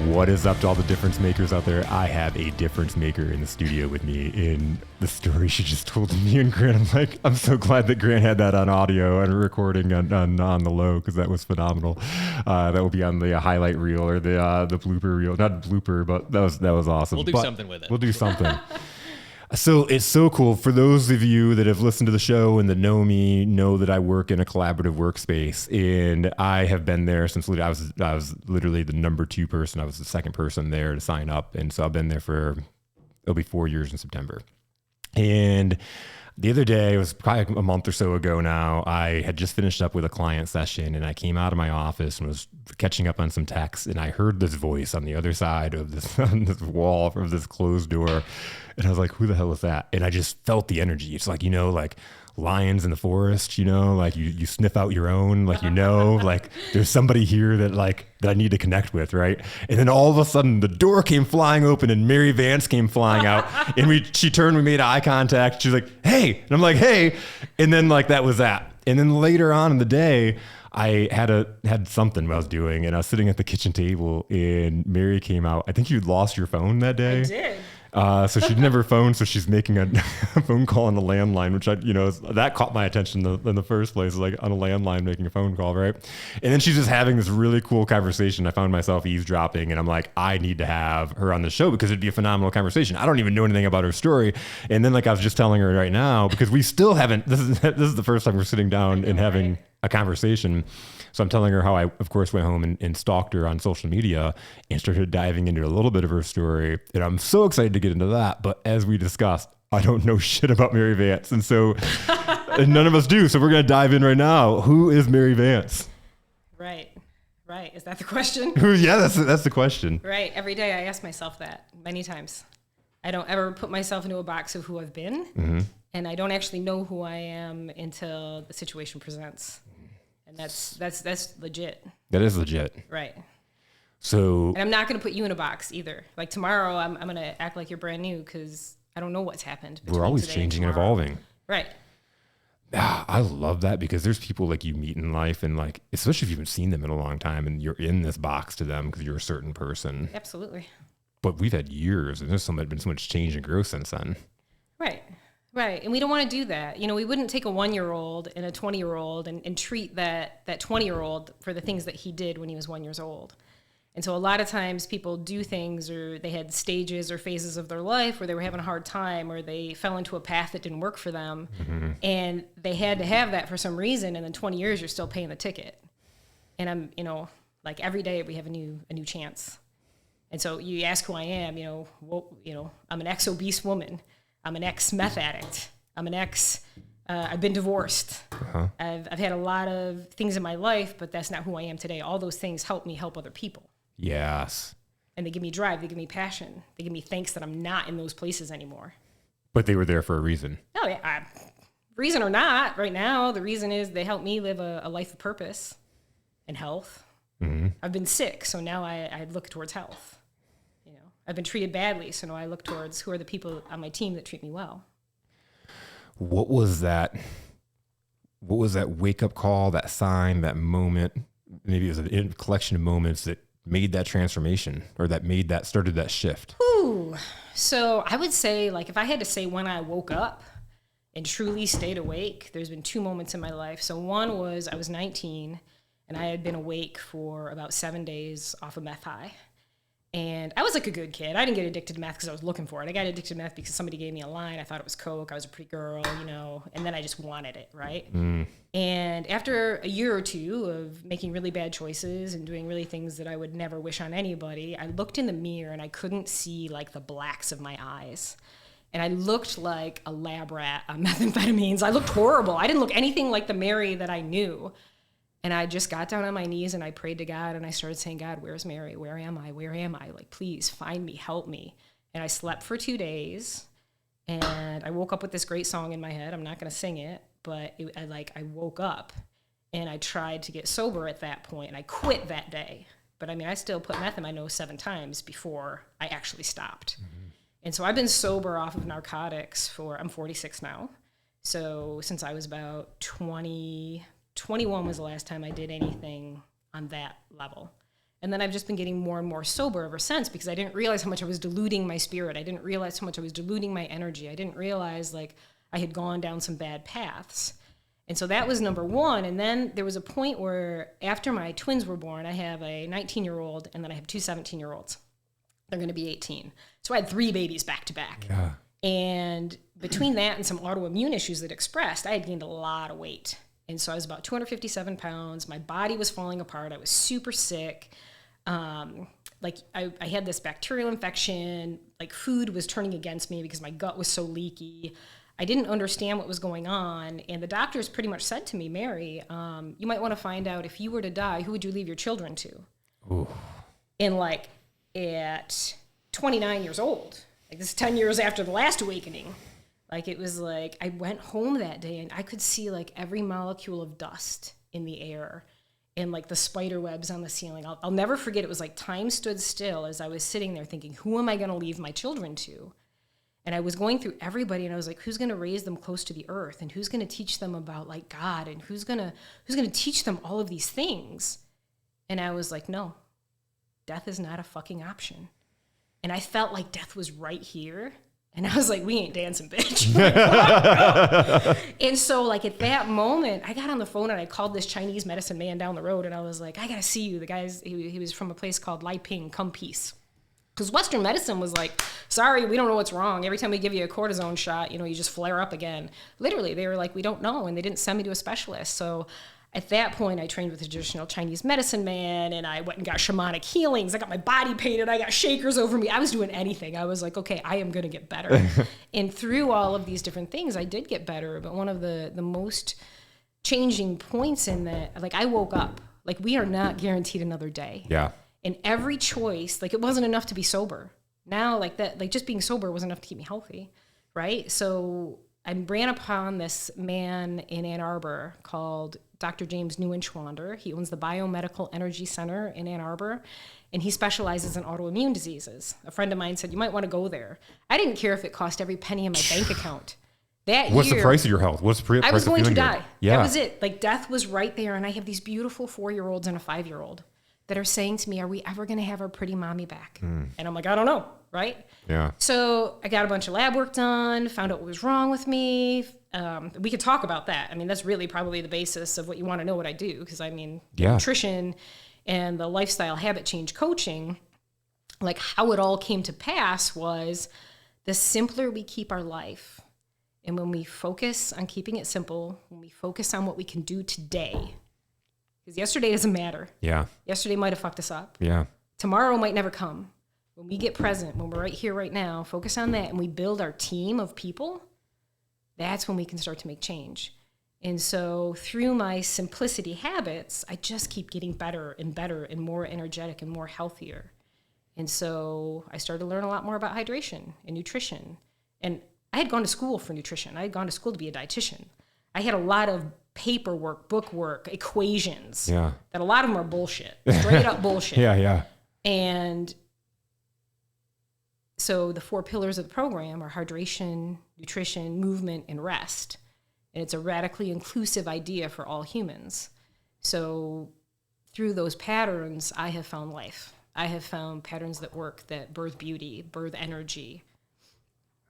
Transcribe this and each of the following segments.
What is up to all the difference makers out there? I have a difference maker in the studio with me in the story she just told to me and Grant. I'm so glad that Grant had that on audio and recording on the low, because that was phenomenal. That will be on the highlight reel or the blooper reel. Not blooper, but that was awesome. We'll do something with it. We'll do something. So it's so cool. For those of you that have listened to the show and that know me, know that I work in a collaborative workspace, and I have been there since I was literally the number 2 person. I was the second person there to sign up, and so I've been there it'll be 4 years in September. And the other day, it was probably a month or so ago now, I had just finished up with a client session, and I came out of my office and was catching up on some texts, and I heard this voice on the other side of this on this wall of this closed door, and I was like, who the hell is that? And I just felt the energy. It's like, like lions in the forest, like you sniff out your own, like, like there's somebody here that I need to connect with, right? And then all of a sudden the door came flying open and Mary Vance came flying out, and she turned, we made eye contact. She's like, hey, and I'm like, hey. And then that was that. And then later on in the day, I had something I was doing, and I was sitting at the kitchen table, and Mary came out. I think you'd lost your phone that day. I did. So she'd never phoned, so she's making a phone call on the landline, which that caught my attention in the first place, on a landline making a phone call, right? And then she's just having this really cool conversation. I found myself eavesdropping, and I'm like, I need to have her on the show because it'd be a phenomenal conversation. I don't even know anything about her story. And then I was just telling her right now, because we still haven't, this is the first time we're sitting down and having a conversation. So I'm telling her how I, of course, went home and stalked her on social media and started diving into a little bit of her story. And I'm so excited to get into that. But as we discussed, I don't know shit about Mary Vance. And so and none of us do. So we're going to dive in right now. Who is Mary Vance? Right. Is that the question? Yeah, that's the question. Right. Every day I ask myself that many times. I don't ever put myself into a box of who I've been. Mm-hmm. And I don't actually know who I am until the situation presents. And that's legit. That is legit. Right. So, and I'm not going to put you in a box either. Like tomorrow, I'm going to act like you're brand new because I don't know what's happened. We're always changing and evolving. Right. I love that, because there's people you meet in life, and especially if you haven't seen them in a long time and you're in this box to them because you're a certain person. Absolutely. But we've had years, and there's been so much change and growth since then. Right. Right. And we don't want to do that. We wouldn't take a 1-year-old and a 20-year-old and treat that 20-year-old for the things that he did when he was 1 year old. And so a lot of times people do things, or they had stages or phases of their life where they were having a hard time, or they fell into a path that didn't work for them. Mm-hmm. And they had to have that for some reason. And then 20 years, you're still paying the ticket. And I'm, every day we have a new chance. And so you ask who I am, I'm an ex-obese woman. I'm an ex-meth addict. I'm an I've been divorced. Uh-huh. I've had a lot of things in my life, but that's not who I am today. All those things help me help other people. Yes. And they give me drive. They give me passion. They give me thanks that I'm not in those places anymore. But they were there for a reason. Oh, yeah. Reason or not, right now, the reason is they help me live a life of purpose and health. Mm-hmm. I've been sick, so now I look towards health. I've been treated badly, so now I look towards who are the people on my team that treat me well. What was that wake-up call, that sign, that moment? Maybe it was a collection of moments that made that transformation, or that started that shift. Ooh. So I would say, if I had to say when I woke up and truly stayed awake, there's been 2 moments in my life. So one was I was 19, and I had been awake for about 7 days off a meth high. And I was a good kid. I didn't get addicted to meth because I was looking for it. I got addicted to meth because somebody gave me a line. I thought it was Coke. I was a pretty girl, and then I just wanted it, right? Mm. And after a year or 2 of making really bad choices and doing really things that I would never wish on anybody, I looked in the mirror and I couldn't see the blacks of my eyes. And I looked like a lab rat on methamphetamines. I looked horrible. I didn't look anything like the Mary that I knew. And I just got down on my knees and I prayed to God, and I started saying, God, where's Mary? Where am I? Where am I? Please find me, help me. And I slept for 2 days, and I woke up with this great song in my head. I'm not going to sing it, but I woke up, and I tried to get sober at that point, and I quit that day. But I still put meth in my nose 7 times before I actually stopped. Mm-hmm. And so I've been sober off of narcotics I'm 46 now. So since I was about 21 was the last time I did anything on that level. And then I've just been getting more and more sober ever since, because I didn't realize how much I was diluting my spirit. I didn't realize how much I was diluting my energy. I didn't realize like I had gone down some bad paths. And so that was number one. And then there was a point where after my twins were born, I have a 19-year-old and then I have two 17-year-olds. They're going to be 18. So I had 3 babies back to back. Yeah. And between that and some autoimmune issues that expressed, I had gained a lot of weight. And so I was about 257 pounds. My body was falling apart. I was super sick. Like I had this bacterial infection. Like food was turning against me because my gut was so leaky. I didn't understand what was going on. And the doctors pretty much said to me, Mary, you might want to find out, if you were to die, who would you leave your children to? Ooh. And like at 29 years old, like this is 10 years after the last awakening, like it was like I went home that day and I could see like every molecule of dust in the air and like the spider webs on the ceiling. I'll never forget. It was like time stood still as I was sitting there thinking, who am I going to leave my children to? And I was going through everybody and I was like, who's going to raise them close to the earth, and who's going to teach them about like God, and who's going to teach them all of these things? And I was like, no, death is not a fucking option. And I felt like death was right here. And I was like, we ain't dancing, bitch. And so like at that moment, I got on the phone and I called this Chinese medicine man down the road and I was like, I got to see you. The guy's, he was from a place called Lai Ping, come peace. Because Western medicine was like, sorry, we don't know what's wrong. Every time we give you a cortisone shot, you know, you just flare up again. Literally, they were like, we don't know. And they didn't send me to a specialist. So at that point, I trained with a traditional Chinese medicine man, and I went and got shamanic healings. I got my body painted. I got shakers over me. I was doing anything. I was like, okay, I am going to get better. And through all of these different things, I did get better. But one of the most changing points in that, like I woke up, like we are not guaranteed another day. Yeah. And every choice, like it wasn't enough to be sober. Now, like that, like just being sober wasn't enough to keep me healthy, right? So I ran upon this man in Ann Arbor called Dr. James Neuenschwander. He owns the Biomedical Energy Center in Ann Arbor, and he specializes in autoimmune diseases. A friend of mine said, you might want to go there. I didn't care if it cost every penny in my bank account. What's the price of your health? What's the price I was going to die. Good? Yeah. That was it. Like death was right there, and I have these beautiful 4-year-olds and a 5-year-old that are saying to me, are we ever going to have our pretty mommy back? And I'm like, I don't know, right? Yeah. So I got a bunch of lab work done, found out what was wrong with me. We could talk about that. I mean, that's really probably the basis of what you want to know what I do. Because I mean, nutrition and the lifestyle habit change coaching, like how it all came to pass was the simpler we keep our life. And when we focus on keeping it simple, when we focus on what we can do today, because yesterday doesn't matter. Yeah. Yesterday might have fucked us up. Yeah. Tomorrow might never come. When we get present, when we're right here, right now, focus on that, and we build our team of people, that's when we can start to make change. And so through my simplicity habits, I just keep getting better and better and more energetic and more healthier. And so I started to learn a lot more about hydration and nutrition. And I had gone to school for nutrition. I had gone to school to be a dietitian. I had a lot of paperwork, bookwork, equations. Yeah. That a lot of them are bullshit. Straight up bullshit. Yeah. And so the 4 pillars of the program are hydration, nutrition, movement, and rest. And it's a radically inclusive idea for all humans. So through those patterns, I have found life. I have found patterns that work, that birth beauty, birth energy.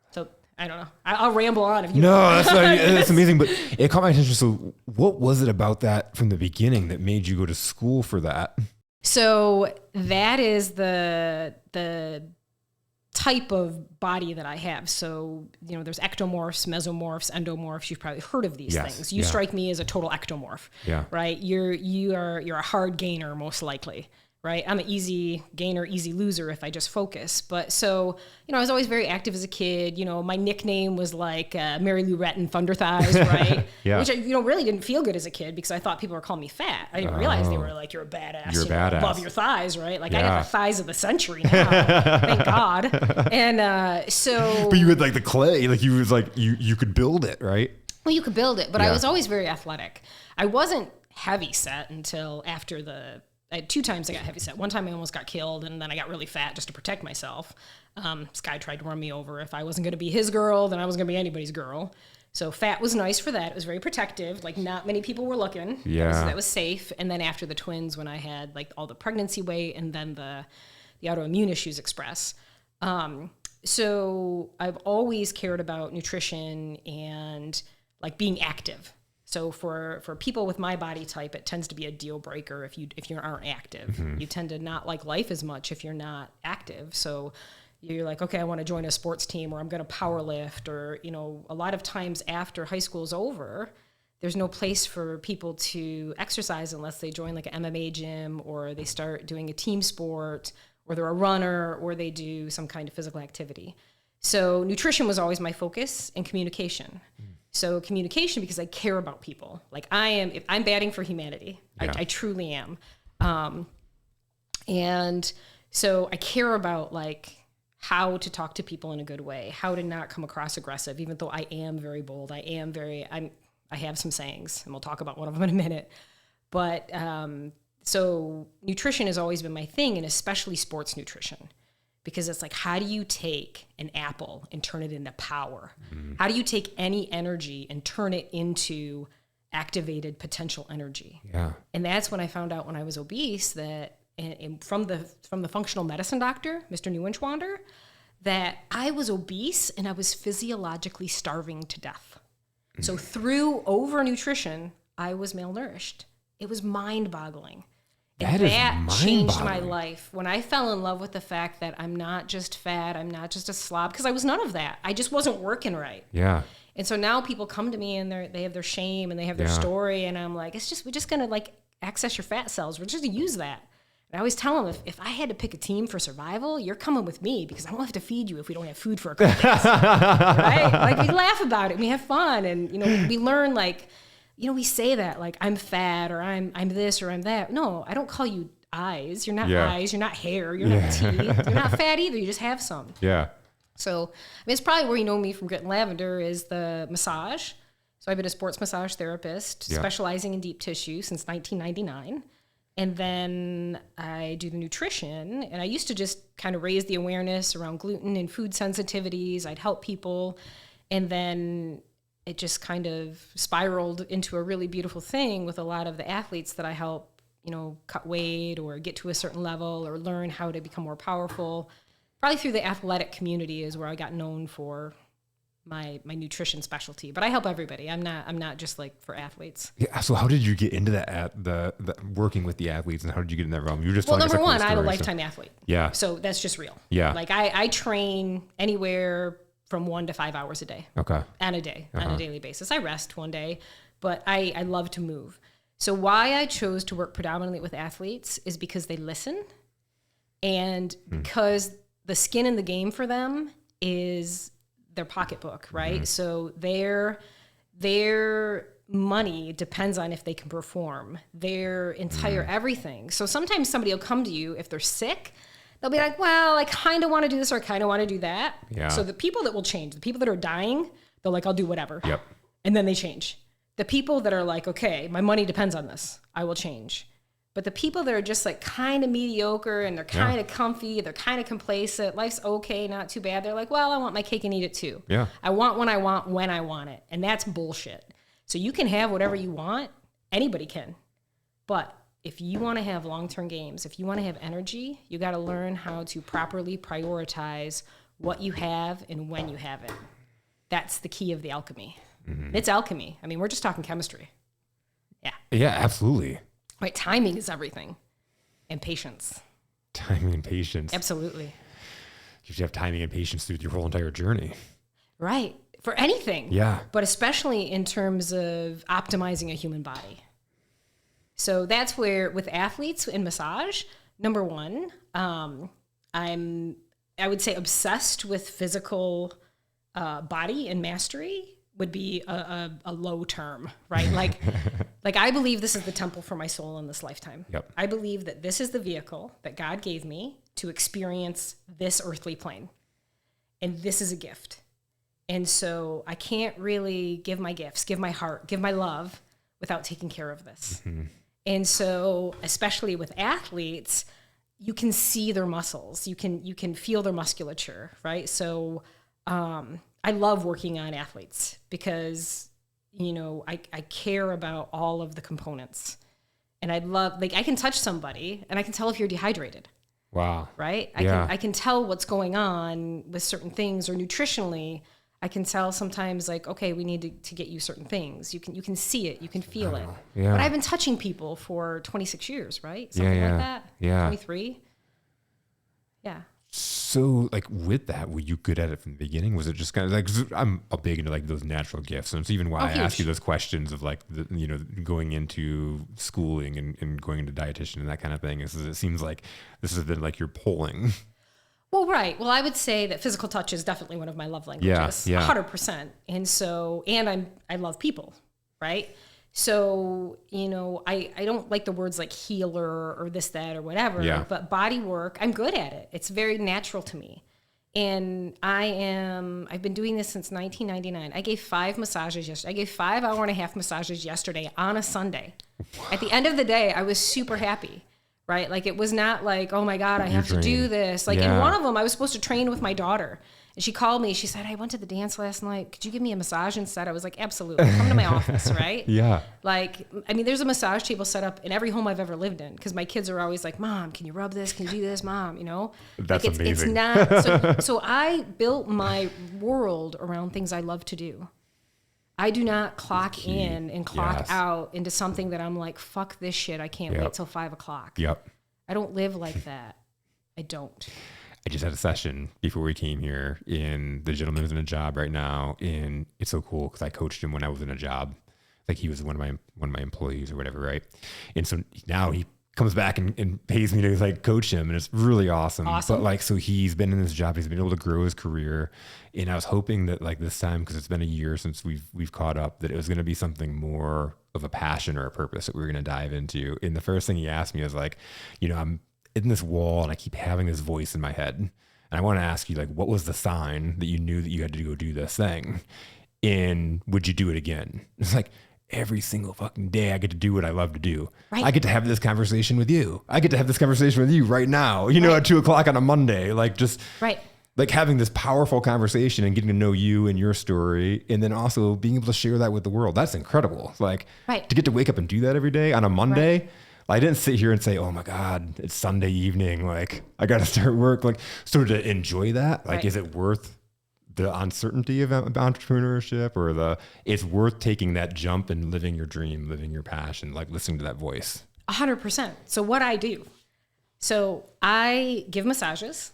So I don't know. I'll ramble on. If you that's amazing. But it caught my attention. So what was it about that from the beginning that made you go to school for that? So that is the type of body that I have. So, you know, there's ectomorphs, mesomorphs, endomorphs. You've probably heard of these things. You strike me as a total ectomorph, right? You're a hard gainer, most likely, right? I'm an easy gainer, easy loser if I just focus. But so, you know, I was always very active as a kid. You know, my nickname was like Mary Lou Retton Thunder Thighs, right? Which I, really didn't feel good as a kid because I thought people were calling me fat. I didn't realize they were like, you're a badass. You're a badass. Love your thighs, right? Like I got the thighs of the century now. Thank God. And so... But you had like the clay, like you was like, you could build it, right? Well, you could build it, but I was always very athletic. I wasn't heavy set until after I had 2 times I got heavy set. One time I almost got killed, and then I got really fat just to protect myself. This guy tried to run me over. If I wasn't going to be his girl, then I wasn't going to be anybody's girl. So fat was nice for that. It was very protective. Like not many people were looking. Yeah. So that was safe. And then after the twins, when I had like all the pregnancy weight and then the autoimmune issues express. So I've always cared about nutrition and like being active. So for people with my body type, it tends to be a deal breaker if you aren't active. You tend to not like life as much if you're not active. So you're like, okay, I want to join a sports team, or I'm going to power lift, or, you know, a lot of times after high school's over, there's no place for people to exercise unless they join like an MMA gym, or they start doing a team sport, or they're a runner, or they do some kind of physical activity. So nutrition was always my focus, and communication. So communication, because I care about people. Like I'm batting for humanity. Yeah. I truly am. And so I care about like how to talk to people in a good way, how to not come across aggressive, even though I am very bold. I have some sayings, and we'll talk about one of them in a minute. But so nutrition has always been my thing, and especially sports nutrition, because it's like, how do you take an apple and turn it into power? How do you take any energy and turn it into activated potential energy? Yeah. And that's when I found out when I was obese that, and from the functional medicine doctor, Mr. Neuenschwander, that I was obese and I was physiologically starving to death. So through overnutrition, I was malnourished. It was mind-boggling. And that changed my life when I fell in love with the fact that I'm not just fat, I'm not just a slob, because I was none of that. I just wasn't working right. Yeah. And so now people come to me and they have their shame and they have their story, and I'm like, we're just gonna like access your fat cells. We're just gonna use that. And I always tell them, if I had to pick a team for survival, you're coming with me, because I won't have to feed you if we don't have food for a couple days. Right? Like we laugh about it, we have fun, and you know, we learn like, you know, we say that like I'm fat, or I'm this, or I'm that. No, I don't call you eyes. You're not eyes. You're not hair. You're not teeth. You're not fat either. You just have some. Yeah. So I mean, it's probably where you know me from Grit and Lavender is the massage. So I've been a sports massage therapist, specializing in deep tissue since 1999. And then I do the nutrition, and I used to just kind of raise the awareness around gluten and food sensitivities. I'd help people, and then it just kind of spiraled into a really beautiful thing with a lot of the athletes that I help, you know, cut weight or get to a certain level or learn how to become more powerful. Probably through the athletic community is where I got known for my nutrition specialty, but I help everybody. I'm not just like for athletes. Yeah. So how did you get into that, the working with the athletes, and how did you get in that realm? You were just number one, I'm a lifetime athlete. Yeah. So that's just real. Yeah. Like I train anywhere from 1 to 5 hours a day. Okay. On a daily basis. I rest one day, but I love to move. So why I chose to work predominantly with athletes is because they listen, and because the skin in the game for them is their pocketbook, right? So their money depends on if they can perform, their entire everything. So sometimes somebody will come to you if they're sick. They'll be like, well, I kind of want to do this, or I kind of want to do that. Yeah. So the people that will change, the people that are dying, they're like, I'll do whatever. Yep. And then they change. The people that are like, okay, my money depends on this, I will change. But the people that are just like kind of mediocre, and they're kind of comfy, they're kind of complacent, life's okay, not too bad. They're like, well, I want my cake and eat it too. Yeah. I want what I want when I want it. And that's bullshit. So you can have whatever you want. Anybody can. But if you want to have long-term games, if you want to have energy, you got to learn how to properly prioritize what you have and when you have it. That's the key of the alchemy. It's alchemy. I mean, we're just talking chemistry. Yeah. Yeah, absolutely. Right, timing is everything, and patience. Timing and patience. Absolutely. You should have timing and patience through your whole entire journey. Right, for anything. Yeah. But especially in terms of optimizing a human body. So that's where, with athletes in massage, number one, I would say obsessed with physical body and mastery would be a low term, right? Like I believe this is the temple for my soul in this lifetime. Yep. I believe that this is the vehicle that God gave me to experience this earthly plane. And this is a gift. And so I can't really give my gifts, give my heart, give my love without taking care of this. And so, especially with athletes, you can see their muscles. You can feel their musculature, right? So I love working on athletes because, I care about all of the components. And I'd love, like, I can touch somebody and I can tell if you're dehydrated. Wow. Right? Yeah. I can tell what's going on with certain things, or nutritionally, I can tell sometimes, like, okay, we need to get you certain things. You can see it, you can feel it. Yeah. But I've been touching people for 26 years, right? Something Yeah. like that. Yeah. 23. Yeah. So, like, with that, were you good at it from the beginning? Was it just kind of like, 'cause I'm a big into like those natural gifts, and it's even why I ask you those questions of like, going into schooling and going into dietitian and that kind of thing. Is it seems like this has been like you're pulling. Well, right. Well, I would say that physical touch is definitely one of my love languages. Yeah. 100%. And so, I love people, right? So, I don't like the words like healer or this, that, or whatever, but body work, I'm good at it. It's very natural to me. And I've been doing this since 1999. I gave 5 massages yesterday. I gave 5 hour-and-a-half massages yesterday on a Sunday. Wow. At the end of the day, I was super happy, right? Like, it was not like, oh my God, I have to do this. Like, in one of them, I was supposed to train with my daughter. And she called me. She said, I went to the dance last night. Could you give me a massage instead? I was like, absolutely. Come to my office, right? Yeah. Like, there's a massage table set up in every home I've ever lived in because my kids are always like, Mom, can you rub this? Can you do this, Mom? That's like amazing. It's not. So I built my world around things I love to do. I do not clock in and clock out into something that I'm like, fuck this shit. I can't wait till 5 o'clock. Yep. I don't live like that. I don't. I just had a session before we came here, and the gentleman is in a job right now, and it's so cool because I coached him when I was in a job, like he was one of my employees or whatever, right? And so now he comes back and pays me to like coach him, and it's really awesome. But like, so he's been in this job, he's been able to grow his career, and I was hoping that like this time, because it's been a year since we've caught up, that it was going to be something more of a passion or a purpose that we were going to dive into. And the first thing he asked me was like, I'm in this wall and I keep having this voice in my head. And I want to ask you, like, what was the sign that you knew that you had to go do this thing? And would you do it again? It's like every single fucking day I get to do what I love to do. Right. I get to have this conversation with you. I get to have this conversation with you right now, at 2 o'clock on a Monday, like just like having this powerful conversation and getting to know you and your story. And then also being able to share that with the world. That's incredible. Like to get to wake up and do that every day on a Monday. Right. I didn't sit here and say, oh my God, it's Sunday evening. Like I got to start work. Like, so to enjoy that, like, is it worth the uncertainty of entrepreneurship, or it's worth taking that jump and living your dream, living your passion, like listening to that voice? 100%. So what I do, so I give massages.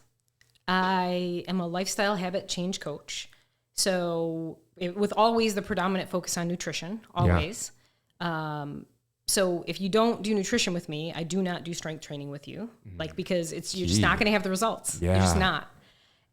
I am a lifestyle habit change coach. So with always the predominant focus on nutrition, always. Yeah. So if you don't do nutrition with me, I do not do strength training with you, because you're just not going to have the results. Yeah. You're just not.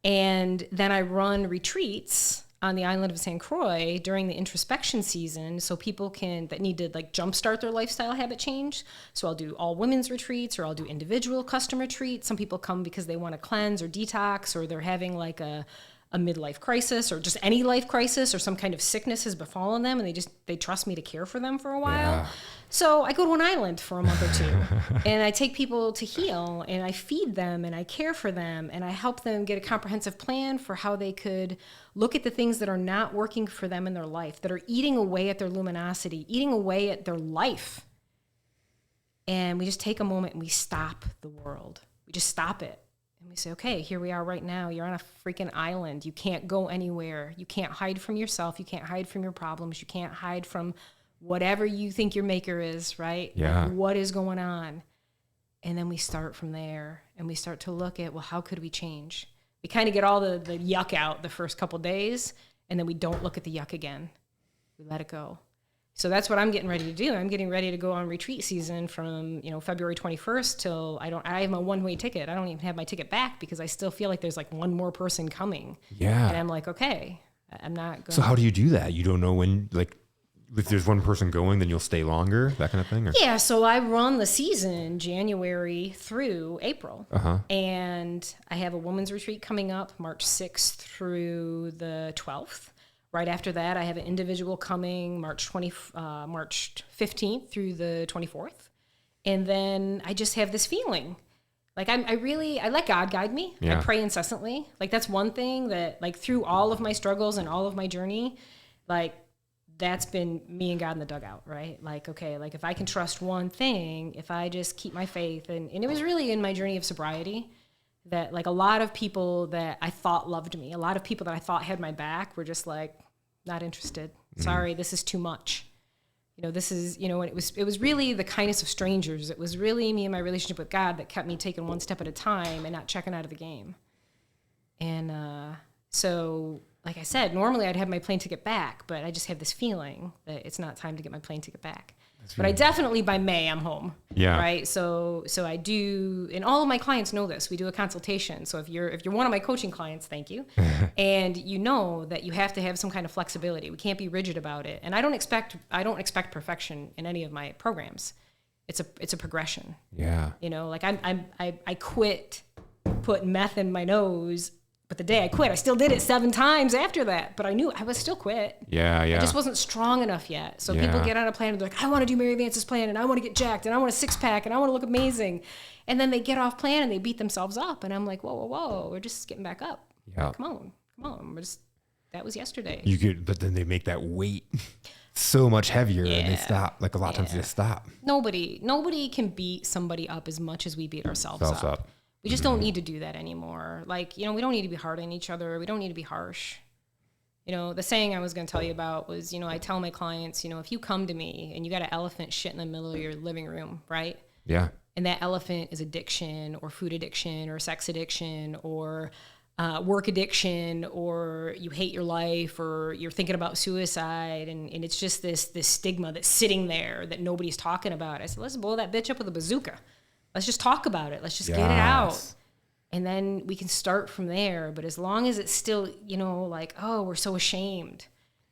And then I run retreats on the island of St. Croix during the introspection season, so people that need to like jumpstart their lifestyle habit change. So I'll do all women's retreats, or I'll do individual custom retreats. Some people come because they want to cleanse or detox, or they're having like a midlife crisis, or just any life crisis, or some kind of sickness has befallen them, and they trust me to care for them for a while. Yeah. So I go to an island for a month or two and I take people to heal, and I feed them and I care for them, and I help them get a comprehensive plan for how they could look at the things that are not working for them in their life, that are eating away at their luminosity, eating away at their life. And we just take a moment and we stop the world. We just stop it. And we say, okay, here we are right now. You're on a freaking island. You can't go anywhere. You can't hide from yourself. You can't hide from your problems. You can't hide from whatever you think your maker is, right? Yeah. Like, what is going on? And then we start from there, and we start to look at, well, how could we change? We kind of get all the yuck out the first couple days, and then we don't look at the yuck again. We let it go. So that's what I'm getting ready to do. I'm getting ready to go on retreat season from, February 21st till I have my one-way ticket. I don't even have my ticket back because I still feel like there's like one more person coming. Yeah. And I'm like, okay, I'm not going. So how do you do that? You don't know when, like, if there's one person going, then you'll stay longer, that kind of thing? Or? Yeah, so I run the season January through April. Uh-huh. And I have a women's retreat coming up March 6th through the 12th. Right after that, I have an individual coming March 15th through the 24th. And then I just have this feeling Like I let God guide me. Yeah. I pray incessantly. Like that's one thing that like through all of my struggles and all of my journey, like that's been me and God in the dugout, right? Like, okay, like if I can trust one thing, if I just keep my faith, and it was really in my journey of sobriety that like a lot of people that I thought loved me, a lot of people that I thought had my back were just like, not interested. Sorry, this is too much. You know, this is, you know, and it was really the kindness of strangers. It was really me and my relationship with God that kept me taking one step at a time and not checking out of the game. And so, like I said, normally I'd have my plane ticket back, but I just have this feeling that it's not time to get my plane ticket back. But I definitely, by May, I'm home. Yeah. Right. So I do, and all of my clients know this. We do a consultation. So if you're one of my coaching clients, thank you. And you know that you have to have some kind of flexibility. We can't be rigid about it. And I don't expect perfection in any of my programs. It's a progression. Yeah. You know, like I quit putting meth in my nose. But the day I quit, I still did it 7 times after that. But I knew I was still quit. Yeah. I just wasn't strong enough yet. So people get on a plan and they're like, I want to do Mary Vance's plan and I want to get jacked and I want a 6-pack and I want to look amazing. And then they get off plan and they beat themselves up. And I'm like, whoa, we're just getting back up. Yeah. Come on. That was yesterday. But then they make that weight so much heavier and they stop. Like a lot of times they just stop. Nobody can beat somebody up as much as we beat ourselves up. We just don't need to do that anymore. Like, you know, we don't need to be hard on each other. We don't need to be harsh. You know, the saying I was going to tell you about was, you know, I tell my clients, you know, if you come to me and you got an elephant shit in the middle of your living room, right? Yeah. And that elephant is addiction or food addiction or sex addiction or work addiction, or you hate your life, or you're thinking about suicide, and it's just this stigma that's sitting there that nobody's talking about. I said, let's blow that bitch up with a bazooka. Let's just talk about it. Let's just get it out. And then we can start from there. But as long as it's still, you know, like, oh, we're so ashamed.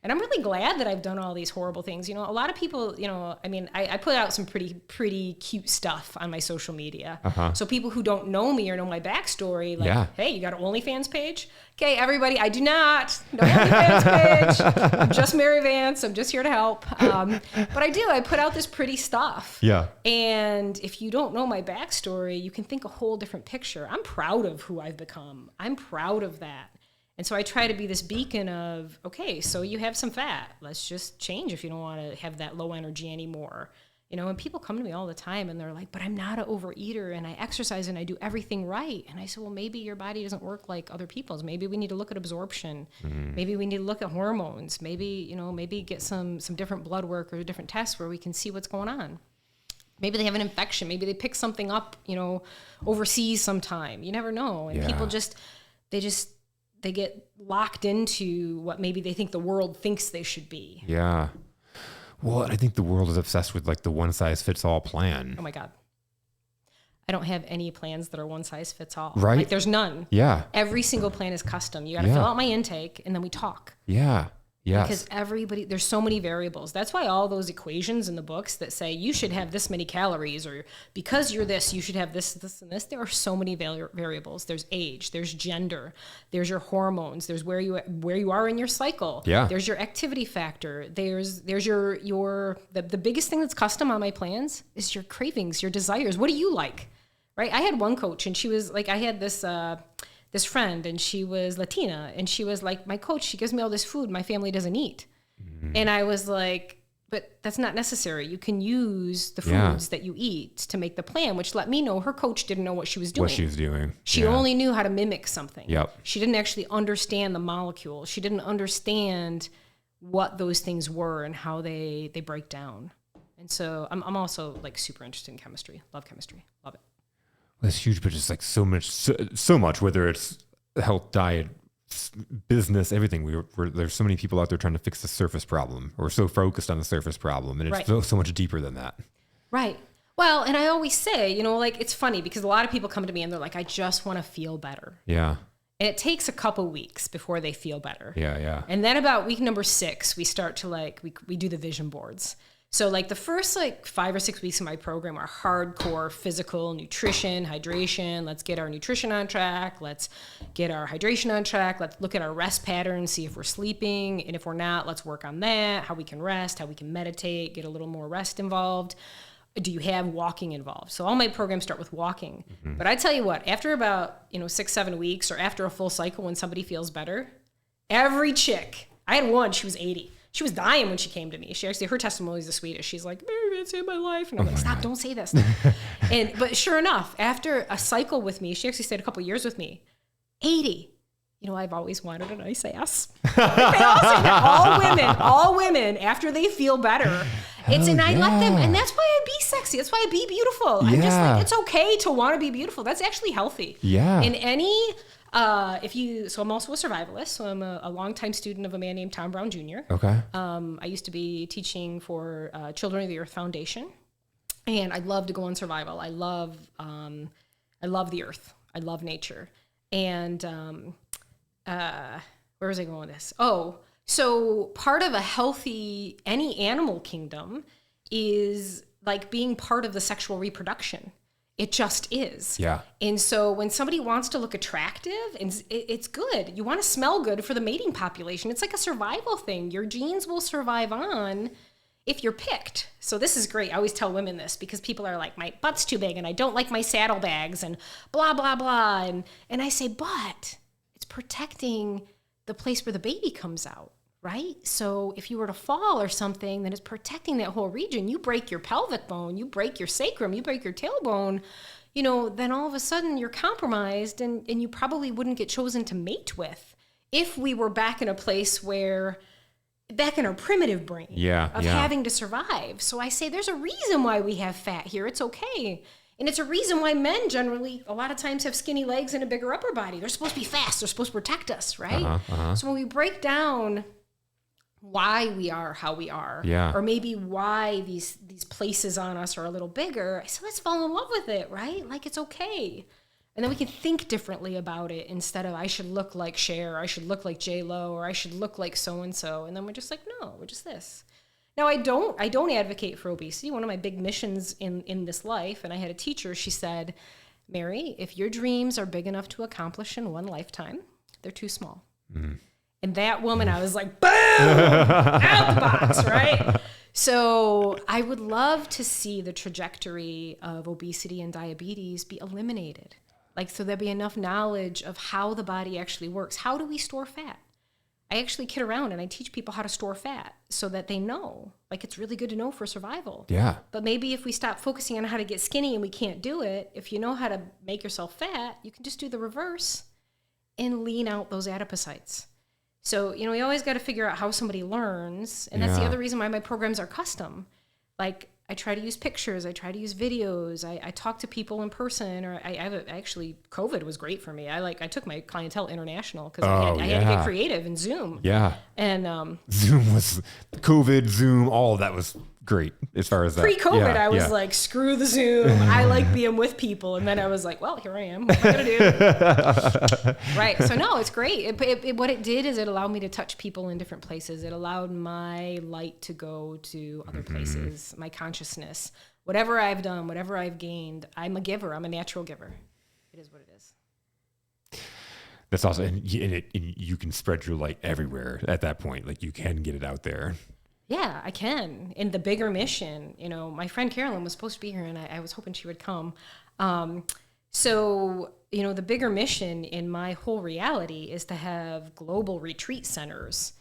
And I'm really glad that I've done all these horrible things. You know, a lot of people, you know, I mean, I put out some pretty cute stuff on my social media. So people who don't know me or know my backstory, like, hey, you got an OnlyFans page? Okay, everybody, I do not. No OnlyFans page. I'm just Mary Vance. I'm just here to help. But I do. I put out this pretty stuff. Yeah. And if you don't know my backstory, you can think a whole different picture. I'm proud of who I've become. I'm proud of that. And so I try to be this beacon of, okay, so you have some fat. Let's just change if you don't want to have that low energy anymore. You know, and people come to me all the time and they're like, but I'm not an overeater and I exercise and I do everything right. And I said, well, maybe your body doesn't work like other people's. Maybe we need to look at absorption. Maybe we need to look at hormones. Maybe, you know, maybe get some different blood work or different tests where we can see what's going on. Maybe they have an infection. Maybe they pick something up, you know, overseas sometime. You never know. And people they get locked into what maybe they think the world thinks they should be. Yeah. Well, I think the world is obsessed with like the one size fits all plan. Oh my God. I don't have any plans that are one size fits all. Right. Like there's none. Yeah. Every single plan is custom. You got to fill out my intake and then we talk. Yeah. Yes. Because there's so many variables. That's why all those equations in the books that say you should have this many calories, or because you're this, you should have this, this, and this. There are so many variables. There's age, there's gender, there's your hormones, there's where you are in your cycle. Yeah. There's your activity factor. There's your the biggest thing that's custom on my plans is your cravings, your desires. What do you like? Right? I had one coach and she was like, I had this friend and she was Latina and she was like, my coach, she gives me all this food my family doesn't eat. And I was like, but that's not necessary. You can use the foods that you eat to make the plan, which let me know her coach didn't know what she was doing. She only knew how to mimic something. Yep. She didn't actually understand the molecule. She didn't understand what those things were and how they break down. And so I'm also like super interested in chemistry. Love chemistry. Love it. That's huge, but just like so much, whether it's health, diet, business, everything. There's so many people out there trying to fix the surface problem, or so focused on the surface problem, and it's so much deeper than that. Right. Well, and I always say, you know, like it's funny because a lot of people come to me and they're like, I just want to feel better. Yeah. And it takes a couple weeks before they feel better. Yeah, yeah. And then about week number 6, we start to like, we do the vision boards. So like the first like 5 or 6 weeks of my program are hardcore physical nutrition, hydration. Let's get our nutrition on track. Let's get our hydration on track. Let's look at our rest patterns, see if we're sleeping. And if we're not, let's work on that, how we can rest, how we can meditate, get a little more rest involved. do you have walking involved? So all my programs start with walking. But I tell you what, after about 6-7 weeks or after a full cycle, when somebody feels better, every chick, I had one, she was 80. She was dying when she came to me. She actually, her testimony is the sweetest. She's like, Mary Vance saved my life. And I'm like, stop, don't say this. But sure enough, after a cycle with me, she actually stayed a couple years with me, 80. I've always wanted a nice ass. Like they all say that. All women, after they feel better, I let them, and that's why I be sexy. That's why I be beautiful. I'm just like, it's okay to want to be beautiful. That's actually healthy. Yeah. In any, so I'm also a survivalist. So I'm a longtime student of a man named Tom Brown Jr. Okay. I used to be teaching for Children of the Earth Foundation, and I love to go on survival. I love the earth. I love nature. And, where was I going with this? Oh, so part of a healthy, any animal kingdom is like being part of the sexual reproduction. It just is. Yeah. And so when somebody wants to look attractive, and it's good. You want to smell good for the mating population. It's like a survival thing. Your genes will survive on if you're picked. So this is great. I always tell women this because people are like, my butt's too big and I don't like my saddlebags and blah, blah, blah. And I say, but it's protecting the place where the baby comes out, right? So if you were to fall or something, then it's protecting that whole region. You break your pelvic bone, you break your sacrum, you break your tailbone, then all of a sudden you're compromised and you probably wouldn't get chosen to mate with if we were back in a place where, back in our primitive brain of having to survive. So I say there's a reason why we have fat here. It's okay. And it's a reason why men generally, a lot of times, have skinny legs and a bigger upper body. They're supposed to be fast. They're supposed to protect us, right? So when we break down why we are how we are, or maybe why these places on us are a little bigger, I say, let's fall in love with it, right? Like, it's okay. And then we can think differently about it instead of, I should look like Cher, or I should look like J-Lo, or I should look like so-and-so. And then we're just like, no, we're just this. Now, I don't advocate for obesity. One of my big missions in this life, and I had a teacher, she said, Mary, if your dreams are big enough to accomplish in one lifetime, they're too small. And that woman, I was like, boom, out the box, right? So I would love to see the trajectory of obesity and diabetes be eliminated. Like, so there'd be enough knowledge of how the body actually works. How do we store fat? I actually kid around and I teach people how to store fat so that they know. Like, it's really good to know for survival. Yeah. But maybe if we stop focusing on how to get skinny and we can't do it, if you know how to make yourself fat, you can just do the reverse and lean out those adipocytes. So, we always got to figure out how somebody learns. And that's the other reason why my programs are custom. Like, I try to use pictures. I try to use videos. I talk to people in person. Or actually, COVID was great for me. I took my clientele international because I had to get creative in Zoom. Yeah. And Zoom was COVID, Zoom, all of that was great as far as that. Pre-COVID, I was like, screw the Zoom. I like being with people. And then I was like, well, here I am. What am I going to do? Right. So no, it's great. What it did is it allowed me to touch people in different places. It allowed my light to go to other places, my consciousness. Whatever I've done, whatever I've gained, I'm a giver. I'm a natural giver. It is what it is. That's awesome. And you can spread your light everywhere at that point. Like, you can get it out there. Yeah, I can. And the bigger mission, my friend Carolyn was supposed to be here and I was hoping she would come. So, the bigger mission in my whole reality is to have global retreat centers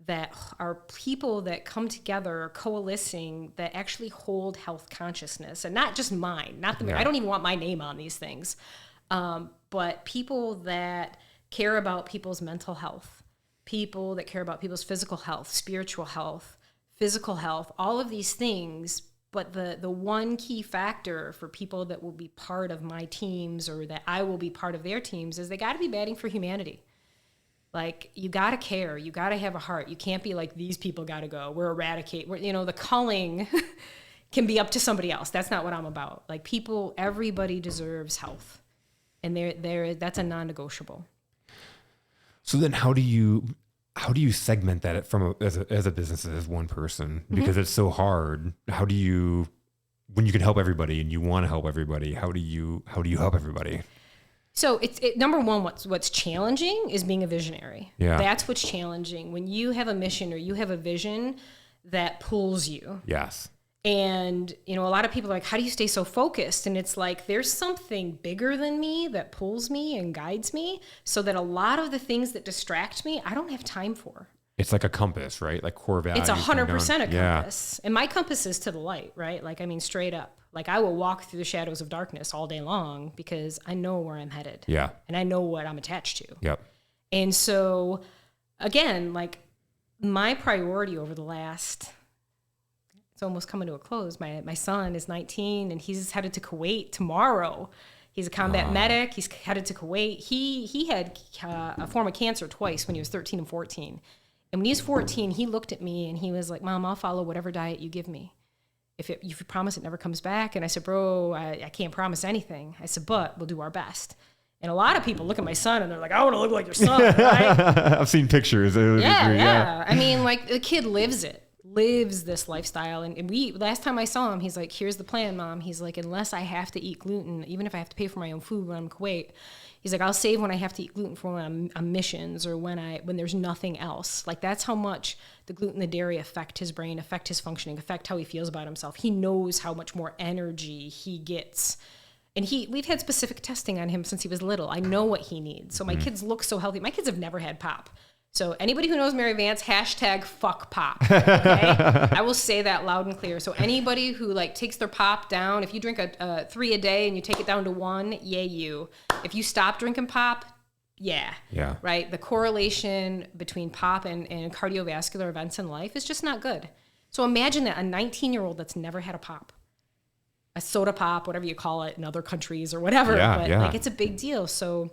that are people that come together, coalescing, that actually hold health consciousness, and not just mine, I don't even want my name on these things, but people that care about people's mental health, people that care about people's physical health, spiritual health, physical health, all of these things. But the one key factor for people that will be part of my teams or that I will be part of their teams is they got to be batting for humanity. Like, you got to care. You got to have a heart. You can't be like, these people got to go. We're eradicate. The culling can be up to somebody else. That's not what I'm about. Like, everybody deserves health. And that's a non-negotiable. So then how do you segment that as a business, as one person? Because it's so hard. How do you, when you can help everybody and you want to help everybody, how do you help everybody? So number one, what's challenging is being a visionary. Yeah. That's what's challenging. When you have a mission or you have a vision that pulls you. Yes. And, a lot of people are like, how do you stay so focused? And it's like, there's something bigger than me that pulls me and guides me, so that a lot of the things that distract me, I don't have time for. It's like a compass, right? Like core values. It's 100% a compass. And my compass is to the light, right? Like, straight up. Like, I will walk through the shadows of darkness all day long because I know where I'm headed. Yeah. And I know what I'm attached to. Yep. And so, again, like, my priority over the last... It's almost coming to a close. My son is 19 and he's headed to Kuwait tomorrow. He's a combat medic. He's headed to Kuwait. He had a form of cancer twice when he was 13 and 14. And when he was 14, he looked at me and he was like, Mom, I'll follow whatever diet you give me. If you promise it never comes back. And I said, bro, I can't promise anything. I said, but we'll do our best. And a lot of people look at my son and they're like, I want to look like your son, right? I've seen pictures. Yeah. Like, the kid lives this lifestyle. And last time I saw him, he's like, here's the plan, Mom. He's like, unless I have to eat gluten, even if I have to pay for my own food when I'm in Kuwait, he's like, I'll save when I have to eat gluten for when I'm on missions or when there's nothing else. Like, that's how much the gluten, the dairy affect his brain, affect his functioning, affect how he feels about himself. He knows how much more energy he gets. And we've had specific testing on him since he was little. I know what he needs. So my kids look so healthy. My kids have never had pop. So anybody who knows Mary Vance, #fuck pop. Okay? I will say that loud and clear. So anybody who takes their pop down, if you drink 3 a day and you take it down to 1, yay you. If you stop drinking pop, yeah. Right? The correlation between pop and cardiovascular events in life is just not good. So imagine that a 19-year-old that's never had a pop, a soda pop, whatever you call it in other countries or whatever. But it's a big deal. So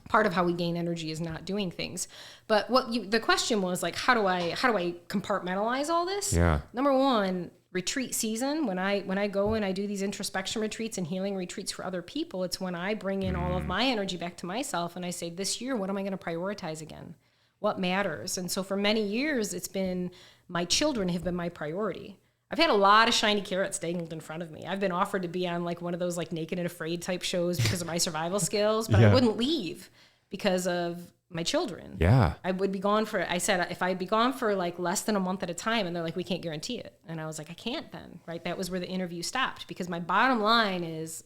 part of how we gain energy is not doing things. But the question was like, how do I compartmentalize all this? Yeah. Number one, retreat season. When I go and I do these introspection retreats and healing retreats for other people, it's when I bring in all of my energy back to myself and I say, this year, what am I going to prioritize again? What matters? And so for many years, it's been my children have been my priority. I've had a lot of shiny carrots dangled in front of me. I've been offered to be on one of those Naked and Afraid type shows because of my survival skills, but I wouldn't leave because of my children. Yeah. I said, if I'd be gone for less than a month at a time, and they're like, we can't guarantee it. And I was like, I can't then, right? That was where the interview stopped because my bottom line is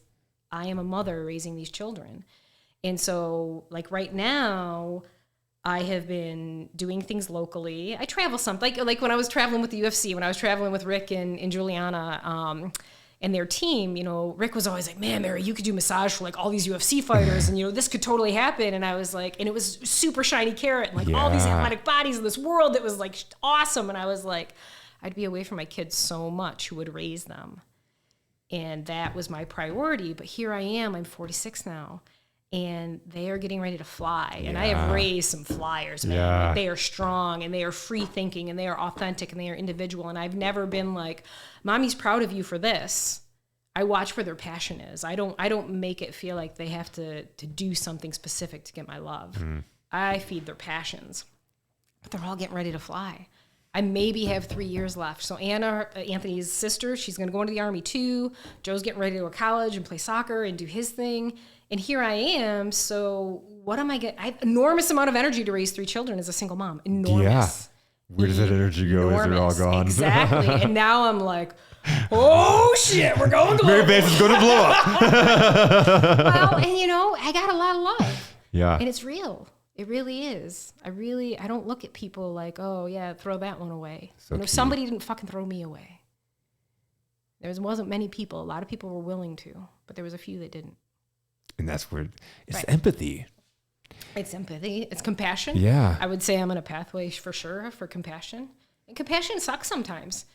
I am a mother raising these children. And so right now, I have been doing things locally. I travel some, like when I was traveling with the UFC, when I was traveling with Rick and Juliana and their team, Rick was always like, man, Mary, you could do massage for all these UFC fighters and, this could totally happen. And I was like, and it was super shiny carrot and all these athletic bodies in this world that was awesome. And I was like, I'd be away from my kids so much who would raise them. And that was my priority. But here I am, I'm 46 now. And they are getting ready to fly. And I have raised some flyers, man. Yeah. They are strong and they are free thinking and they are authentic and they are individual. And I've never been like, Mommy's proud of you for this. I watch where their passion is. I don't make it feel like they have to do something specific to get my love. I feed their passions. But they're all getting ready to fly. I maybe have 3 years left. So Anna, Anthony's sister, she's going to go into the Army too. Joe's getting ready to go to college and play soccer and do his thing. And here I am. So what am I getting? I have enormous amount of energy to raise 3 children as a single mom. Enormous. Yeah. Where does that energy go? Is it all gone? Exactly. And now I'm like, oh shit, we're going global. Mary Vance is going to blow up. Well, and I got a lot of love. Yeah. And it's real. It really is. I don't look at people like, oh yeah, throw that one away. So somebody didn't fucking throw me away. There wasn't many people. A lot of people were willing to, but there was a few that didn't. And that's where it's empathy. It's empathy. It's compassion. Yeah. I would say I'm on a pathway for sure for compassion. And compassion sucks sometimes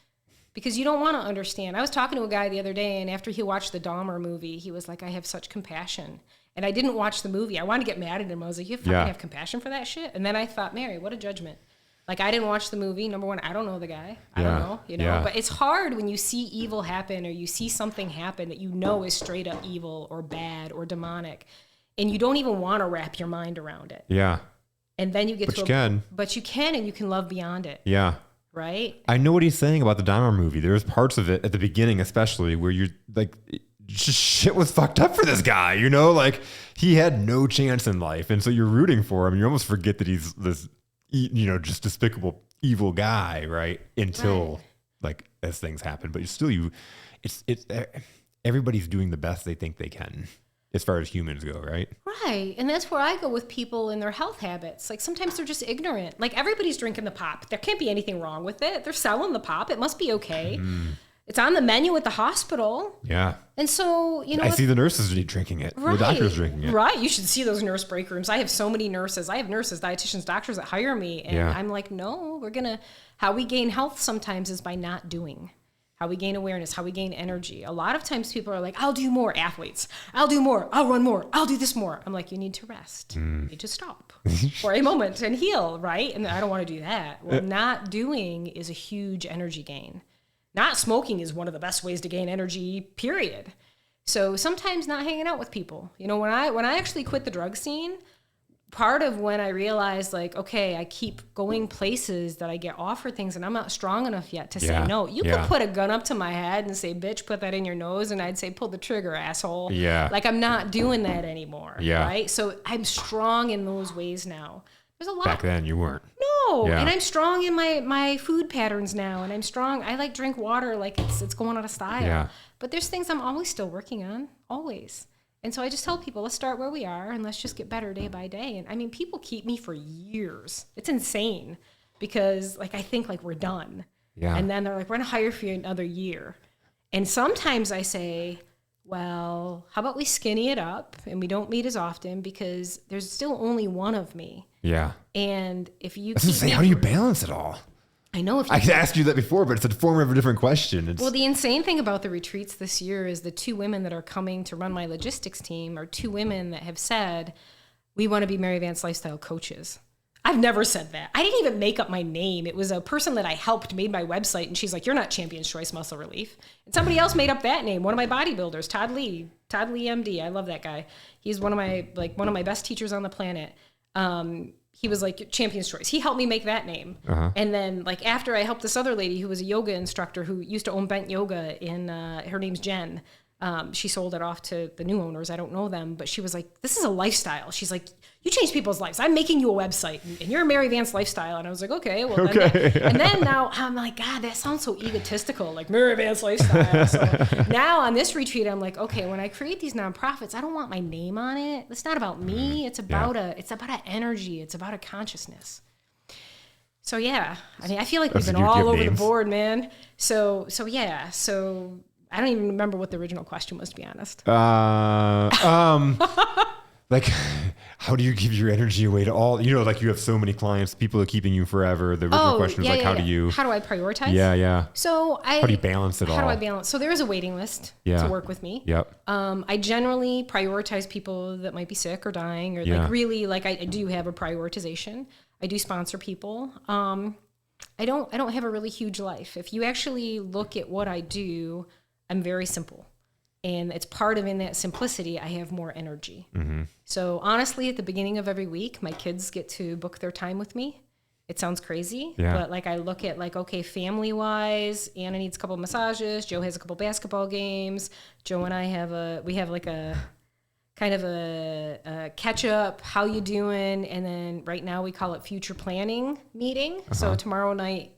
because you don't want to understand. I was talking to a guy the other day, and after he watched the Dahmer movie, he was like, I have such compassion. And I didn't watch the movie. I wanted to get mad at him. I was like, you fucking have compassion for that shit? And then I thought, Mary, what a judgment. I didn't watch the movie. Number one, I don't know the guy. I don't know, Yeah. But it's hard when you see evil happen or you see something happen that is straight up evil or bad or demonic, and you don't even want to wrap your mind around it. Yeah. And then you get But you can, and you can love beyond it. Yeah. Right? I know what he's saying about the Dahmer movie. There's parts of it at the beginning, especially, where you're like, just shit was fucked up for this guy, he had no chance in life. And so you're rooting for him. You almost forget that he's this, just despicable, evil guy, right? Until like as things happen, but it's everybody's doing the best they think they can as far as humans go, right? Right. And that's where I go with people and their health habits. Like sometimes they're just ignorant. Like everybody's drinking the pop. There can't be anything wrong with it. They're selling the pop. It must be okay. It's on the menu at the hospital. Yeah. And so, I see the nurses drinking it. Right, the doctors drinking it. Right. You should see those nurse break rooms. I have so many nurses. I have nurses, dietitians, doctors that hire me. And I'm like, no, how we gain health sometimes is by not doing. How we gain awareness, how we gain energy. A lot of times people are like, I'll do more, athletes. I'll do more. I'll run more. I'll do this more. I'm like, you need to rest. You need to stop for a moment and heal, right? And I don't want to do that. Well, not doing is a huge energy gain. Not smoking is one of the best ways to gain energy, period. So sometimes not hanging out with people. You know, when I actually quit the drug scene, part of when I realized, like, okay, I keep going places that I get offered things and I'm not strong enough yet to say no. You could put a gun up to my head and say, bitch, put that in your nose. And I'd say, pull the trigger, asshole. Yeah. Like, I'm not doing that anymore. Yeah. Right? So I'm strong in those ways now. There's a lot. Back then you weren't. No. Yeah. And I'm strong in my food patterns now. And I'm strong. I like drink water like it's going out of style. Yeah. But there's things I'm always still working on. Always. And so I just tell people, let's start where we are and let's just get better day by day. And I mean, people keep me for years. It's insane because like, I think like we're done. Yeah. And then they're like, we're going to hire for you another year. And sometimes I say, well, how about we skinny it up and we don't meet as often because there's still only one of me. Yeah. And if you how do you balance it all? I know. I asked you that before, but it's a form of a different question. Well, the insane thing about the retreats this year is the 2 women that are coming to run my logistics team are 2 women that have said, we want to be Mary Vance lifestyle coaches. I've never said that. I didn't even make up my name. It was a person that I helped made my website. And she's like, you're not Champion's Choice Muscle Relief. And somebody else made up that name. One of my bodybuilders, Todd Lee MD. I love that guy. He's one of my best teachers on the planet. He was like Champion's Choice. He helped me make that name. Uh-huh. And then like after I helped this other lady who was a yoga instructor who used to own Bent Yoga her name's Jen. She sold it off to the new owners. I don't know them, but she was like, this is a lifestyle. She's like, you change people's lives. I'm making you a website and you're Mary Vance lifestyle. And I was like, okay, well, and then now I'm like, God, that sounds so egotistical, like Mary Vance lifestyle. So now on this retreat, I'm like, okay, when I create these nonprofits, I don't want my name on it. It's not about me. It's about it's about an energy. It's about a consciousness. So yeah, I mean, I feel like we've been all over the board, man. So I don't even remember what the original question was, to be honest. Like, how do you give your energy away to all, like you have so many clients, people are keeping you forever. The original question was how do I prioritize? Yeah. So how do you balance it all? How do I balance? So there is a waiting list to work with me. Yep. I generally prioritize people that might be sick or dying or like really like I do have a prioritization. I do sponsor people. I don't have a really huge life. If you actually look at what I do, I'm very simple. And it's part of in that simplicity, I have more energy. Mm-hmm. So honestly, at the beginning of every week, my kids get to book their time with me. It sounds crazy, but like I look at like, okay, family wise, Anna needs a couple of massages. Joe has a couple basketball games. Joe and I we have like a kind of a catch up. How you doing? And then right now we call it future planning meeting. Uh-huh. So tomorrow night,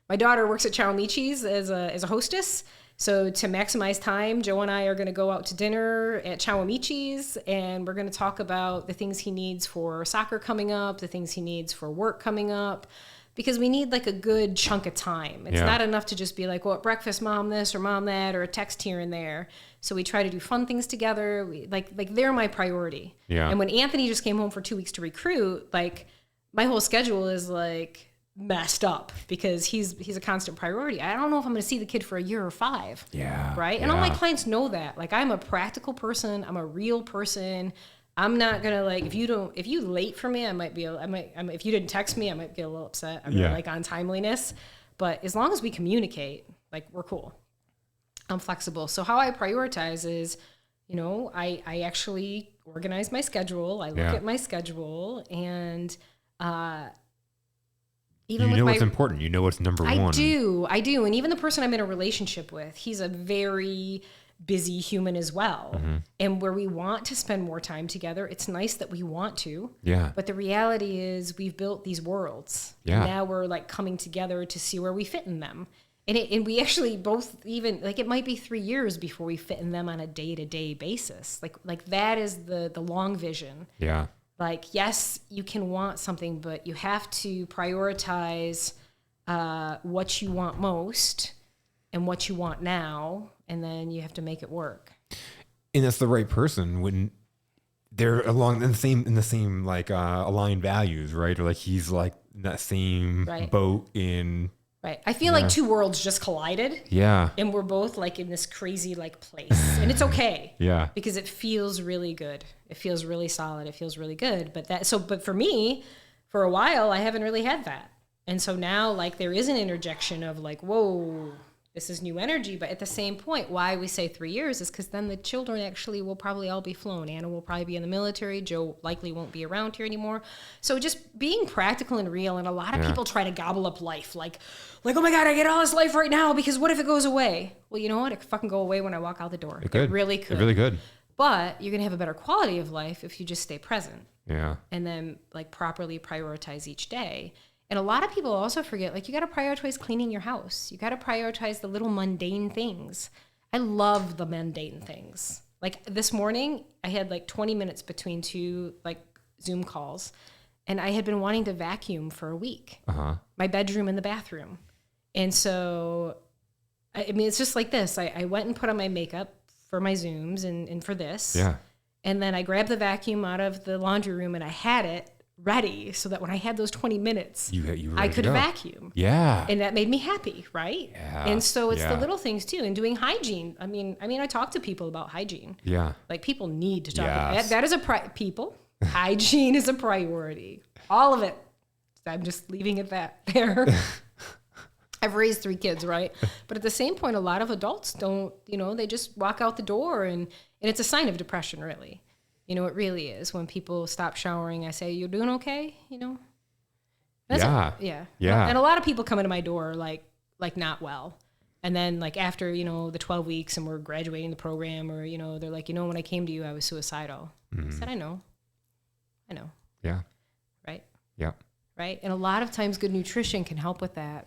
my daughter works at Chowamichi's as a hostess. So to maximize time, Joe and I are going to go out to dinner at Chowamichi's, and we're going to talk about the things he needs for soccer coming up, the things he needs for work coming up, because we need like a good chunk of time. It's not enough to just be like, well, at breakfast, mom this or mom that, or a text here and there. So we try to do fun things together. We like they're my priority. Yeah. And when Anthony just came home for 2 weeks to recruit, like my whole schedule is like messed up because he's a constant priority. I don't know if I'm going to see the kid for a year or 5. Yeah. Right. And all my clients know that. Like I'm a practical person. I'm a real person. I'm not going to like, if you late for me, if you didn't text me, I might get a little upset. I'm really like on timeliness, but as long as we communicate, like we're cool. I'm flexible. So how I prioritize is, I actually organize my schedule. I look at my schedule and, even you know what's important. You know what's number one. I do. And even the person I'm in a relationship with, he's a very busy human as well. Mm-hmm. And where we want to spend more time together, it's nice that we want to. Yeah. But the reality is we've built these worlds. Yeah. And now we're like coming together to see where we fit in them. And we actually both even like it might be 3 years before we fit in them on a day-to-day basis. Like that is the long vision. Yeah. Like, yes, you can want something, but you have to prioritize what you want most and what you want now, and then you have to make it work. And that's the right person when they're along in the same like aligned values, right? Or like he's like in that same boat in. Right. I feel like two worlds just collided. Yeah. And we're both like in this crazy like place. And it's okay. Yeah. Because it feels really good. It feels really solid. It feels really good. But for me, for a while, I haven't really had that. And so now like there is an interjection of like, whoa, this is new energy. But at the same point, why we say 3 years is because then the children actually will probably all be flown. Anna will probably be in the military. Joe likely won't be around here anymore. So just being practical and real. And a lot of people try to gobble up life. Like, oh my God, I get all this life right now because what if it goes away? Well, you know what? It could fucking go away when I walk out the door. It really could. It really could. But you're going to have a better quality of life if you just stay present. Yeah. And then like properly prioritize each day. And a lot of people also forget, like, you got to prioritize cleaning your house. You got to prioritize the little mundane things. I love the mundane things. Like this morning, I had like 20 minutes between two like Zoom calls, and I had been wanting to vacuum for a week. My bedroom and the bathroom. And so, I mean, it's just like this. I went and put on my makeup for my Zooms and for this. Yeah. And then I grabbed the vacuum out of the laundry room and I had it ready so that when I had those 20 minutes, I could vacuum. Yeah. And that made me happy, right? Yeah. And so it's the little things too. And doing hygiene. I mean, I talk to people about hygiene. Yeah. Like people need to talk about that. That is hygiene is a priority. All of it. I'm just leaving it there. I've raised 3 kids, right? But at the same point, a lot of adults don't, they just walk out the door and it's a sign of depression, really. It really is. When people stop showering, I say, "You're doing okay?" Yeah. And a lot of people come into my door like not well. And then like after, the 12 weeks and we're graduating the program or, they're like, when I came to you, I was suicidal. I said, I know. Yeah. Right? Yeah. Right? And a lot of times good nutrition can help with that.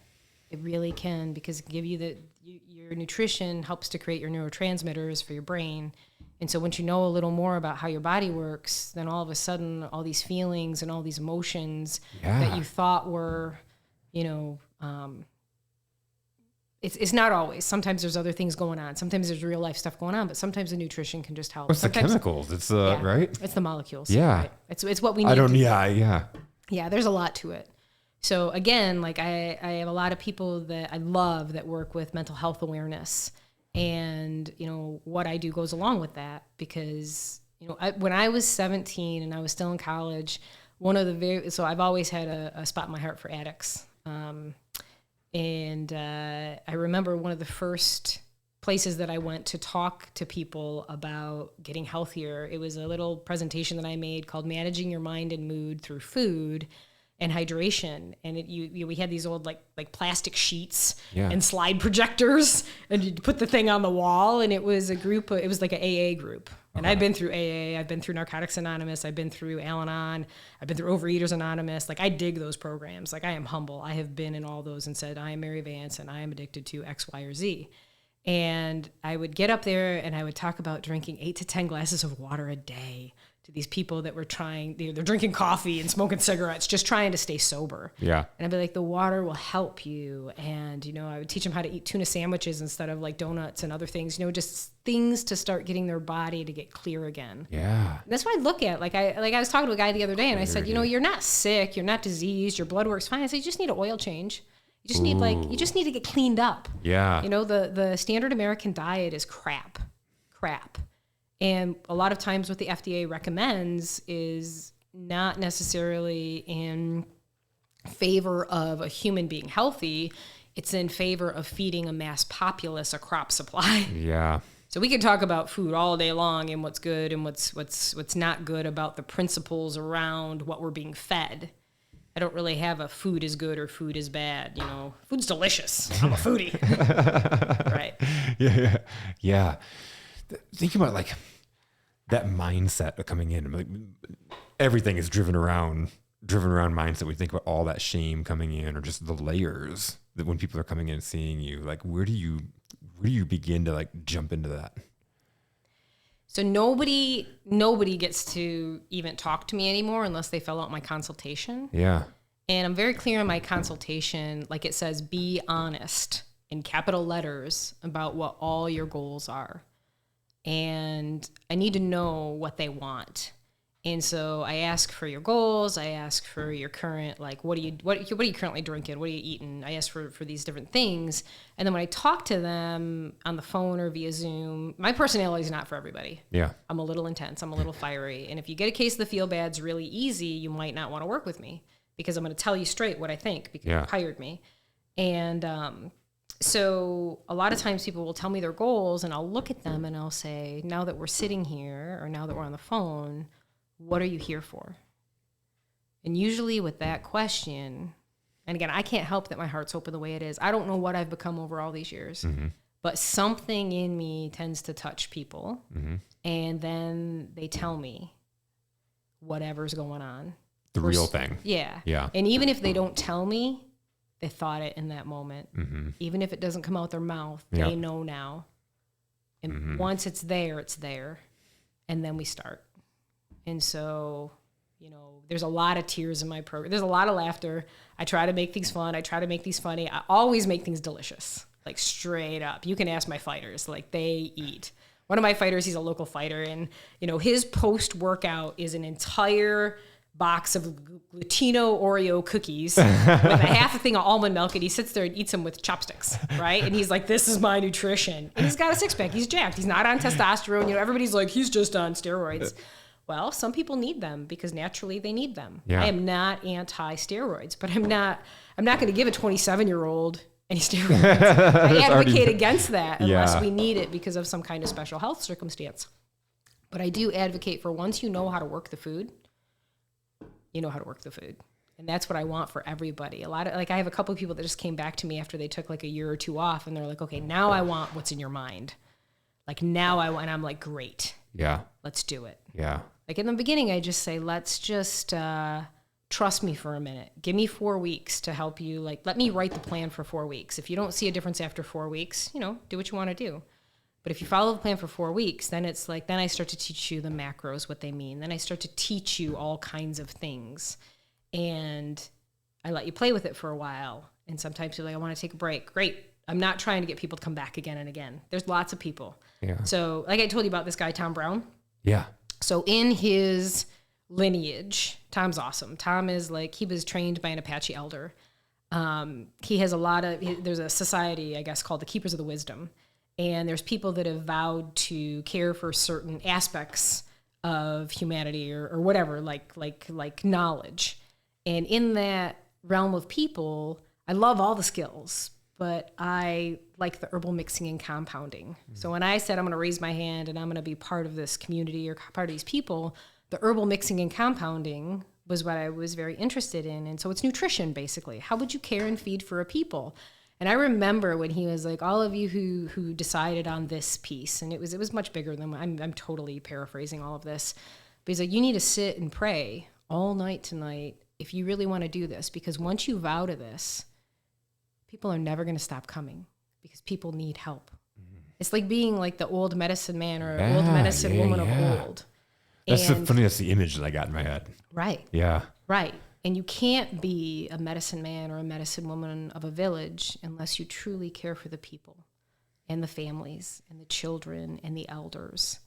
It really can, because it give you your nutrition helps to create your neurotransmitters for your brain. And so once you know a little more about how your body works, then all of a sudden, all these feelings and all these emotions that you thought were, it's not always. Sometimes there's other things going on. Sometimes there's real life stuff going on, but sometimes the nutrition can just help. What's the chemicals? It's right? It's the molecules. Yeah. Right? It's what we need. Yeah, there's a lot to it. So again, like I have a lot of people that I love that work with mental health awareness. And, what I do goes along with that because, when I was 17 and I was still in college, so I've always had a spot in my heart for addicts. And I remember one of the first places that I went to talk to people about getting healthier. It was a little presentation that I made called Managing Your Mind and Mood Through Food and Hydration. And we had these old like plastic sheets and slide projectors, and you'd put the thing on the wall, and it was it was like an AA group. And I've been through AA, I've been through Narcotics Anonymous, I've been through Al-Anon, I've been through Overeaters Anonymous. Like I dig those programs. Like I am humble. I have been in all those and said, I am Mary Vance and I am addicted to X, Y, or Z. And I would get up there and I would talk about drinking 8 to 10 glasses of water a day to these people that were they're drinking coffee and smoking cigarettes, just trying to stay sober. Yeah. And I'd be like, the water will help you. And, I would teach them how to eat tuna sandwiches instead of like donuts and other things, just things to start getting their body to get clear again. Yeah. And that's what I look at. Like I was talking to a guy the other day and I said, you're not sick, you're not diseased, your blood work's fine. I said, you just need an oil change. You just need to get cleaned up. Yeah. The standard American diet is crap. And a lot of times what the FDA recommends is not necessarily in favor of a human being healthy. It's in favor of feeding a mass populace a crop supply. Yeah. So we can talk about food all day long and what's good and what's not good about the principles around what we're being fed. I don't really have a food is good or food is bad. Food's delicious. I'm a foodie. Right. Yeah. Thinking about like that mindset of coming in, like everything is driven around driven around mindset, we think about all that shame coming in, or just the layers that when people are coming in and seeing you, like, where do you begin to like jump into that? So nobody gets to even talk to me anymore unless they fill out my consultation. Yeah. And I'm very clear in my consultation, like it says, be honest in capital letters about what all your goals are. And I need to know what they want. And so I ask for your goals. I ask for your current, like, what are you currently drinking? What are you eating? I ask for these different things. And then when I talk to them on the phone or via Zoom, my personality is not for everybody. Yeah. I'm a little intense. I'm a little fiery. And if you get a case of the feel bad's really easy, you might not want to work with me because I'm going to tell you straight what I think because you hired me. And so a lot of times people will tell me their goals and I'll look at them and I'll say, now that we're sitting here or now that we're on the phone, what are you here for? And usually with that question, and again, I can't help that my heart's open the way it is. I don't know what I've become over all these years, but something in me tends to touch people. And then they tell me whatever's going on. The real thing. Yeah. Yeah. And even if they don't tell me, they thought it in that moment. Even if it doesn't come out their mouth, they know now. And once it's there. And then we start. And so, you know, there's a lot of tears in my program. There's a lot of laughter. I try to make things fun. I try to make these funny. I always make things delicious, like straight up. You can ask my fighters, like they eat. One of my fighters, he's a local fighter. And, you know, his post-workout is an entire box of Glutino Oreo cookies with a half a thing of almond milk, and he sits there and eats them with chopsticks, right? And he's like, this is my nutrition. And he's got a six-pack. He's jacked. He's not on testosterone. You know, everybody's like, he's just on steroids. Well, some people need them because naturally they need them. Yeah. I am not anti-steroids, but I'm not going to give a 27-year-old any steroids. I advocate against that unless we need it because of some kind of special health circumstance. But I do advocate for once you know how to work the food, you know how to work the food. And that's what I want for everybody. A lot of, like, I have a couple of people that just came back to me after they took like a year or two off and they're like, okay, now I want what's in your mind. Like now I want, and I'm like, great. Yeah. Let's do it. Yeah. Like in the beginning, I just say, let's just trust me for a minute. Give me 4 weeks to help you. Like, let me write the plan for 4 weeks. If you don't see a difference after 4 weeks, you know, do what you want to do. But if you follow the plan for 4 weeks, then it's like, then I start to teach you the macros, what they mean. Then I start to teach you all kinds of things. And I let you play with it for a while. And sometimes you're like, I want to take a break. Great. I'm not trying to get people to come back again and again. There's lots of people. Yeah. So like I told you about this guy, Tom Brown. Yeah. So in his lineage, Tom's awesome. Tom is like, he was trained by an Apache elder. He has there's a society, I guess, called the Keepers of the Wisdom. And there's people that have vowed to care for certain aspects of humanity or whatever, like knowledge. And in that realm of people, I love all the skills, but I like the herbal mixing and compounding. Mm-hmm. So when I said I'm going to raise my hand and I'm going to be part of this community or part of these people, the herbal mixing and compounding was what I was very interested in. And so it's nutrition, basically. How would you care and feed for a people? And I remember when he was like, all of you who decided on this piece, and it was much bigger than, I'm totally paraphrasing all of this, but he's like, you need to sit and pray all night tonight if you really want to do this, because once you vow to this, people are never going to stop coming because people need help. Mm-hmm. It's like being like the old medicine man or old medicine woman of old. That's the image that I got in my head. Right. Yeah. Right. And you can't be a medicine man or a medicine woman of a village unless you truly care for the people and the families and the children and the elders.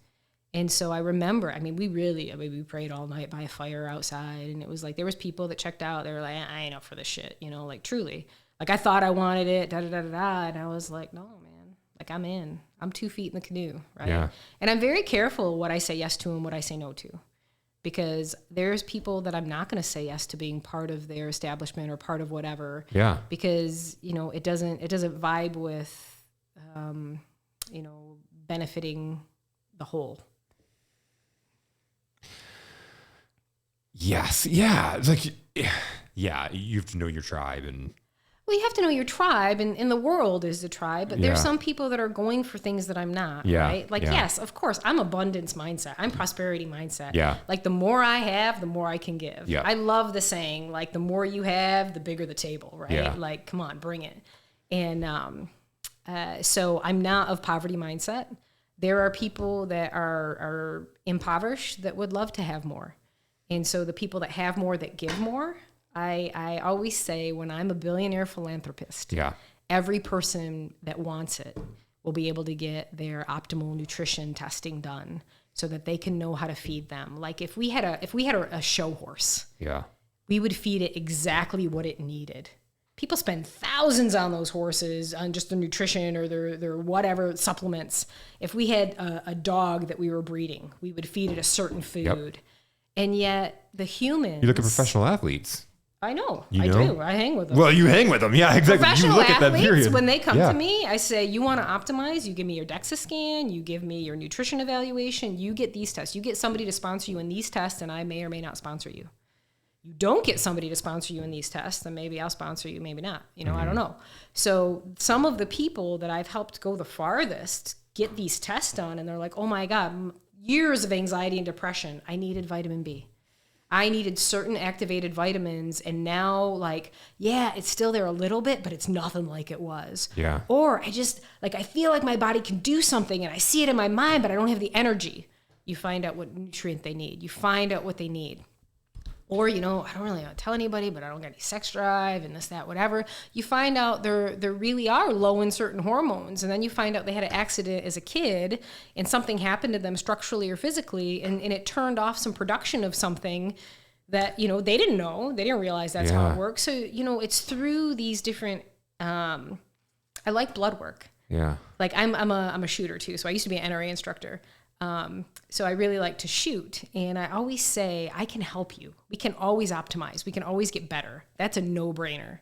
And so I remember, we prayed all night by a fire outside, and it was like, there was people that checked out. They were like, I ain't up for this shit, like truly. Like I thought I wanted it, and I was like, no, man, like I'm in. I'm 2 feet in the canoe, right? Yeah. And I'm very careful what I say yes to and what I say no to. Because there's people that I'm not going to say yes to being part of their establishment or part of whatever. Yeah. Because, it doesn't vibe with, benefiting the whole. Yes. Yeah. Like, yeah, you have to know your tribe and. Well, you have to know your tribe, and in the world is the tribe, but there's some people that are going for things that I'm not, right? Like, yes, of course, I'm abundance mindset. I'm prosperity mindset. Yeah. Like, the more I have, the more I can give. Yeah. I love the saying, like, the more you have, the bigger the table, right? Yeah. Like, come on, bring it. And so I'm not of poverty mindset. There are people that are impoverished that would love to have more. And so the people that have more, that give more, I always say, when I'm a billionaire philanthropist, every person that wants it will be able to get their optimal nutrition testing done so that they can know how to feed them. Like, if we had a show horse, we would feed it exactly what it needed. People spend thousands on those horses, on just their nutrition or their whatever supplements. If we had a dog that we were breeding, we would feed it a certain food. And yet the humans... You look at professional athletes. I know. You I know? do. I hang with them. Well, you hang with them. Yeah, exactly. Professional you look athletes, at that period. when they come to me, I say, you want to optimize, you give me your DEXA scan, you give me your nutrition evaluation, you get these tests. You get somebody to sponsor you in these tests, and I may or may not sponsor you. You don't get somebody to sponsor you in these tests, then maybe I'll sponsor you, maybe not. You know, I don't know. So some of the people that I've helped go the farthest get these tests done, and they're like, oh my God, years of anxiety and depression. I needed vitamin B. I needed certain activated vitamins, and now, like, yeah, it's still there a little bit, but it's nothing like it was. Yeah. Or I just, like, I feel like my body can do something, and I see it in my mind, but I don't have the energy. You find out what nutrient they need. You find out what they need. Or, you know, I don't really want to tell anybody, but I don't get any sex drive and this, that, whatever. You find out there really are low in certain hormones. And then you find out they had an accident as a kid and something happened to them structurally or physically. And it turned off some production of something that, you know, they didn't know. They didn't realize that's how it works. So, you know, it's through these different, I like blood work. Yeah. Like I'm a shooter too. So I used to be an NRA instructor. So I really like to shoot, and I always say, I can help you. We can always optimize. We can always get better. That's a no-brainer.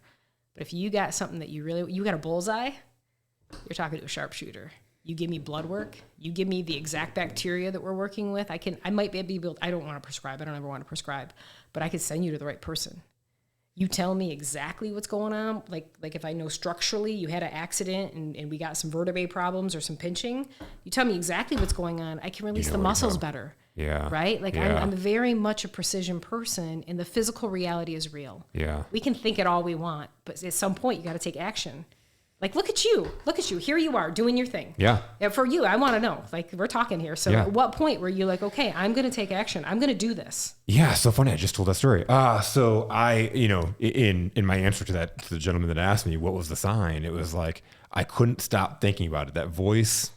But if you got something that you got a bullseye, you're talking to a sharpshooter. You give me blood work. You give me the exact bacteria that we're working with. I might be able, I don't want to prescribe. I don't ever want to prescribe, but I could send you to the right person. You tell me exactly what's going on. Like if I know structurally you had an accident and we got some vertebrae problems or some pinching, you tell me exactly what's going on. I can release the muscles better. Yeah. Right? Like I'm very much a precision person, and the physical reality is real. Yeah. We can think it all we want, but at some point you got to take action. Like, look at you. Here you are doing your thing. Yeah. For you, I want to know. Like, we're talking here. So at what point were you like, okay, I'm going to take action. I'm going to do this. Yeah. So funny. I just told that story. So I, you know, in my answer to the gentleman that asked me, what was the sign? It was like, I couldn't stop thinking about it. That voice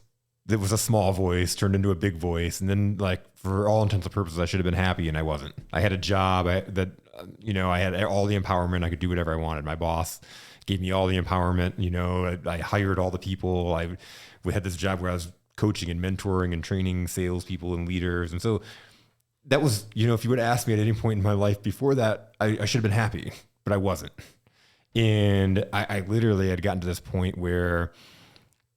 that was a small voice turned into a big voice. And then, like, for all intents and purposes, I should have been happy, and I wasn't. I had a job I had all the empowerment. I could do whatever I wanted. My boss gave me all the empowerment. You know, I hired all the people. We had this job where I was coaching and mentoring and training salespeople and leaders. And so that was, you know, if you would ask me at any point in my life before that, I should have been happy, but I wasn't. And I literally had gotten to this point where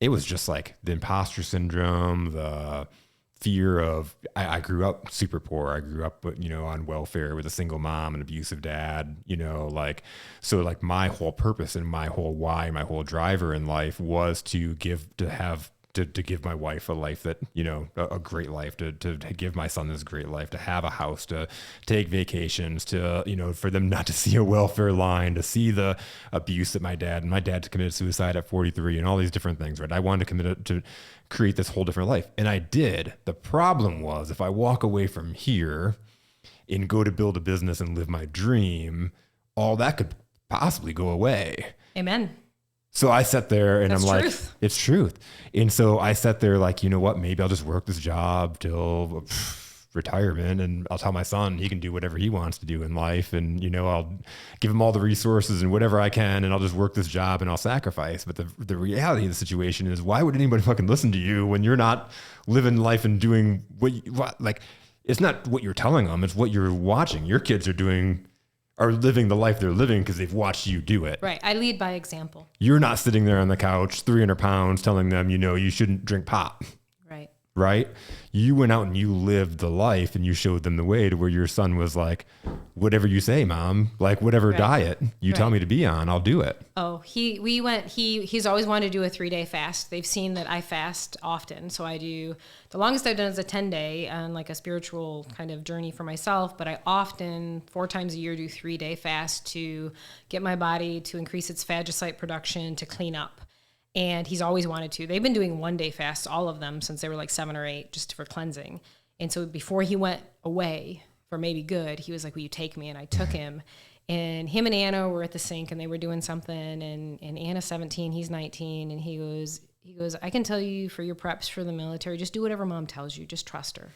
it was just like the imposter syndrome, the fear of, I grew up super poor. I grew up, you know, on welfare with a single mom, an abusive dad, you know, like, so like my whole purpose and my whole why, my whole driver in life was to give my wife a life that, you know, a great life, to give my son this great life, to have a house, to take vacations, to, you know, for them not to see a welfare line, to see the abuse that my dad committed suicide at 43 and all these different things, right? I wanted to create this whole different life. And I did. The problem was, if I walk away from here and go to build a business and live my dream, all that could possibly go away. Amen. So I sat there and That's I'm truth. like, it's truth. And so I sat there like, you know what, maybe I'll just work this job till retirement, and I'll tell my son he can do whatever he wants to do in life. And, you know, I'll give him all the resources and whatever I can, and I'll just work this job and I'll sacrifice. But the reality of the situation is, why would anybody fucking listen to you when you're not living life and doing like, it's not what you're telling them, it's what you're watching. Your kids are living the life they're living because they've watched you do it. Right. I lead by example. You're not sitting there on the couch, 300 pounds, telling them, you know, you shouldn't drink pop. Right. right? You went out and you lived the life and you showed them the way, to where your son was like, whatever you say, mom, like whatever diet you tell me to be on, I'll do it. Oh, he's always wanted to do a 3-day fast. They've seen that I fast often. So I do, the longest I've done is a 10-day on like a spiritual kind of journey for myself. But I often 4 times a year do 3-day fast to get my body to increase its phagocyte production, to clean up. And he's always wanted to. They've been doing 1-day fasts, all of them, since they were like 7 or 8, just for cleansing. And so before he went away for maybe good, he was like, will you take me? And I took him. And him and Anna were at the sink and they were doing something. And Anna's 17, he's 19. And he goes, I can tell you for your preps for the military, just do whatever mom tells you. Just trust her.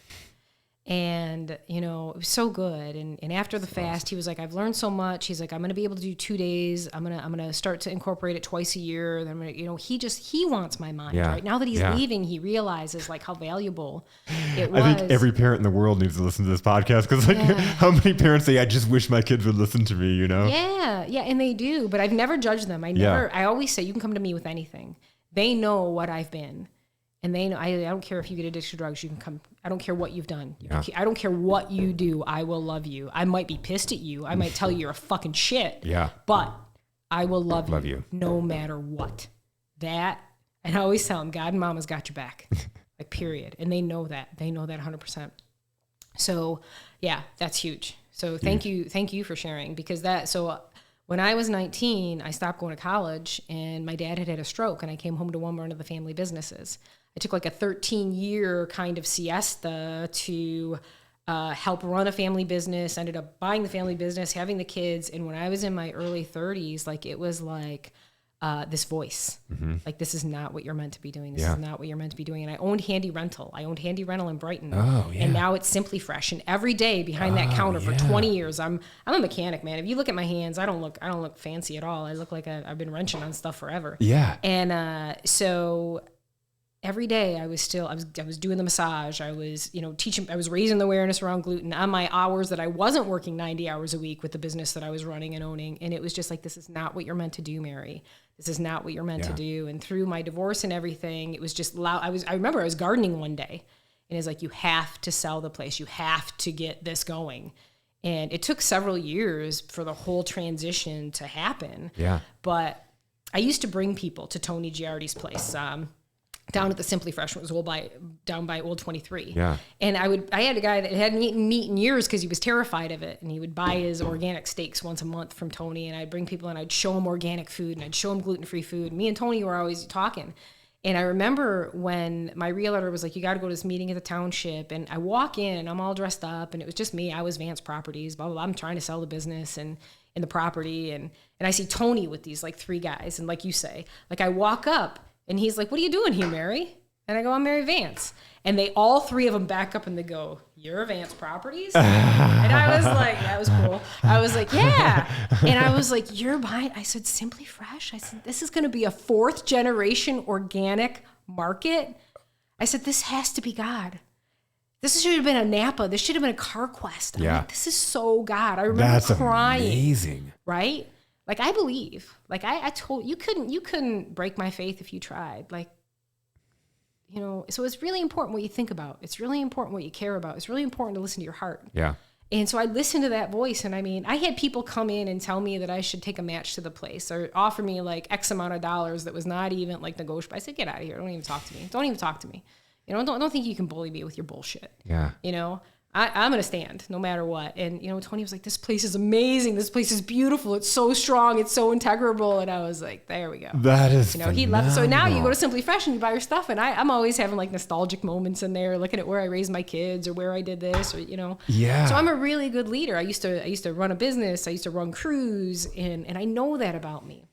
And, you know, it was so good. And after the fast, he was like, I've learned so much. He's like, I'm going to be able to do 2 days. I'm going to start to incorporate it twice a year. Then I'm going to, you know, he wants my mind, right? Now that he's leaving, he realizes like how valuable it was. I think every parent in the world needs to listen to this podcast, because like how many parents say, I just wish my kids would listen to me, you know? Yeah. And they do, but I've never judged them. I always say, you can come to me with anything. They know what I've been. And they know, I don't care if you get addicted to drugs, you can come. I don't care what you've done. I don't care what you do. I will love you. I might be pissed at you. I might tell you you're a fucking shit. Yeah. But I will love you no matter what. That, and I always tell them, God and Mama's got your back. Like, period. And they know that. They know that 100%. So, yeah, that's huge. So thank you for sharing, because when I was 19, I stopped going to college, and my dad had a stroke, and I came home to one of the family businesses. I took like a 13-year kind of siesta to help run a family business, ended up buying the family business, having the kids. And when I was in my early 30s, like it was like this voice, like, this is not what you're meant to be doing. This is not what you're meant to be doing. And I owned Handy Rental. I owned Handy Rental in Brighton. Oh, yeah. And now it's Simply Fresh. And every day behind that counter for 20 years, I'm a mechanic, man. If you look at my hands, I don't look fancy at all. I look like I've been wrenching on stuff forever. Yeah. And so every day I was doing the massage. I was, teaching, I was raising the awareness around gluten on my hours that I wasn't working 90 hours a week with the business that I was running and owning. And it was just like, this is not what you're meant to do, Mary. This is not what you're meant to do. And through my divorce and everything, it was just loud. I remember I was gardening one day, and it's like, you have to sell the place. You have to get this going. And it took several years for the whole transition to happen. Yeah. But I used to bring people to Tony Giardi's place, down at the Simply Fresh, it was down by Old 23. Yeah. And I had a guy that hadn't eaten meat in years because he was terrified of it. And he would buy his organic steaks once a month from Tony. And I'd bring people and I'd show him organic food and I'd show him gluten-free food. And me and Tony were always talking. And I remember when my realtor was like, you got to go to this meeting at the township. And I walk in and I'm all dressed up and it was just me. I was Vance Properties, blah, blah, blah. I'm trying to sell the business and the property. And I see Tony with these like 3 guys. And like you say, like I walk up, and he's like, what are you doing here, Mary? And I go, I'm Mary Vance. And they all 3 of them back up and they go, you're Vance Properties? And I was like, that was cool. I was like, yeah. And I was like, you're buying? I said, Simply Fresh? I said, this is going to be a 4th generation organic market. I said, this has to be God. This should have been a Napa. This should have been a Car Quest. I'm like, this is so God. I remember crying. That's amazing. Right? Like, I believe, like I told you couldn't break my faith if you tried. Like, so it's really important what you think about. It's really important what you care about. It's really important to listen to your heart. Yeah. And so I listened to that voice. And I mean, I had people come in and tell me that I should take a match to the place or offer me like X amount of dollars that was not even like negotiable. I said, get out of here. Don't even talk to me. Don't even talk to me. Don't think you can bully me with your bullshit. Yeah. I'm going to stand no matter what. And, Tony was like, this place is amazing. This place is beautiful. It's so strong. It's so integrable. And I was like, there we go. That is phenomenal. He left. So now you go to Simply Fresh and you buy your stuff. And I'm always having like nostalgic moments in there, looking at where I raised my kids or where I did this or, Yeah. So I'm a really good leader. I used to run a business. I used to run crews and I know that about me.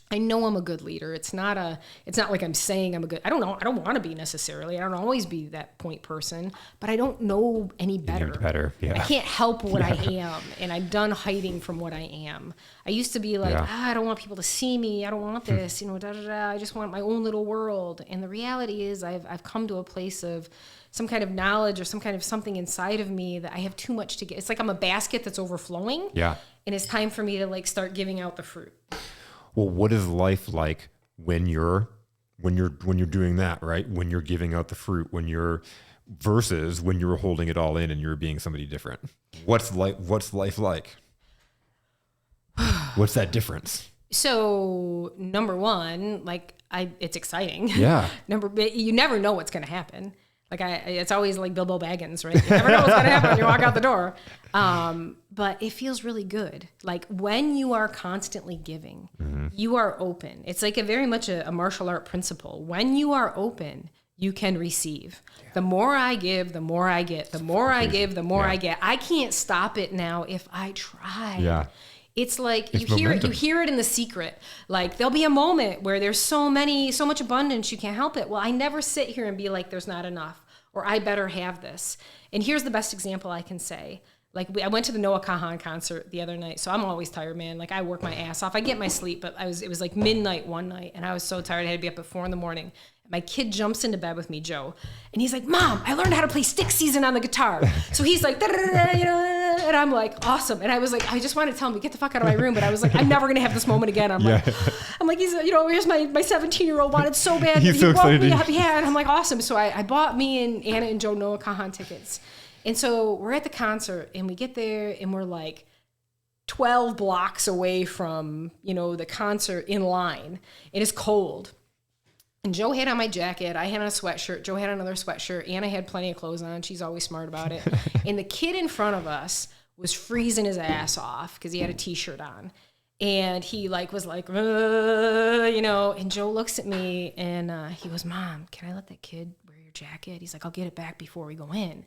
I know I'm a good leader. It's not like I'm saying I'm a good, I don't know. I don't want to be necessarily. I don't always be that point person, but I don't know any better. Yeah. I can't help what I am. And I'm done hiding from what I am. I used to be like, I don't want people to see me. I don't want this, I just want my own little world. And the reality is I've come to a place of some kind of knowledge or some kind of something inside of me that I have too much to get. It's like I'm a basket that's overflowing. Yeah. And it's time for me to like start giving out the fruit. Well, what is life like when you're when you're doing that, right? When you're giving out the fruit, versus when you're holding it all in and you're being somebody different. What's life like? What's that difference? So number one, like it's exciting. Yeah. You never know what's going to happen. Like it's always like Bilbo Baggins, right? You never know what's going to happen when you walk out the door. But it feels really good. Like when you are constantly giving, you are open. It's like very much a martial art principle. When you are open, you can receive. Yeah. The more I give, the more I get. The more I give, the more I get. I can't stop it now if I try. Yeah. It's like you hear it in The Secret. Like there'll be a moment where there's so much abundance you can't help it. Well, I never sit here and be like, there's not enough, or I better have this. And here's the best example I can say. Like I went to the Noah Kahan concert the other night, so I'm always tired, man. Like I work my ass off. I get my sleep, but it was like midnight one night, and I was so tired I had to be up at 4 a.m. My kid jumps into bed with me, Joe, and he's like, "Mom, I learned how to play Stick Season on the guitar." So he's like, and I'm like, "Awesome!" And I was like, I just wanted to tell him to get the fuck out of my room, but I was like, I'm never gonna have this moment again. I'm like, he's, here's my 17-year-old wanted so bad. He's so excited. Yeah, and I'm like, awesome. So I bought me and Anna and Joe Noah Kahan tickets, and so we're at the concert, and we get there, and we're like 12 blocks away from the concert in line. It is cold. And Joe had on my jacket. I had on a sweatshirt. Joe had another sweatshirt. Anna had plenty of clothes on. She's always smart about it. And the kid in front of us was freezing his ass off because he had a T-shirt on. And he was like, and Joe looks at me and he goes, "Mom, can I let that kid wear your jacket?" He's like, "I'll get it back before we go in."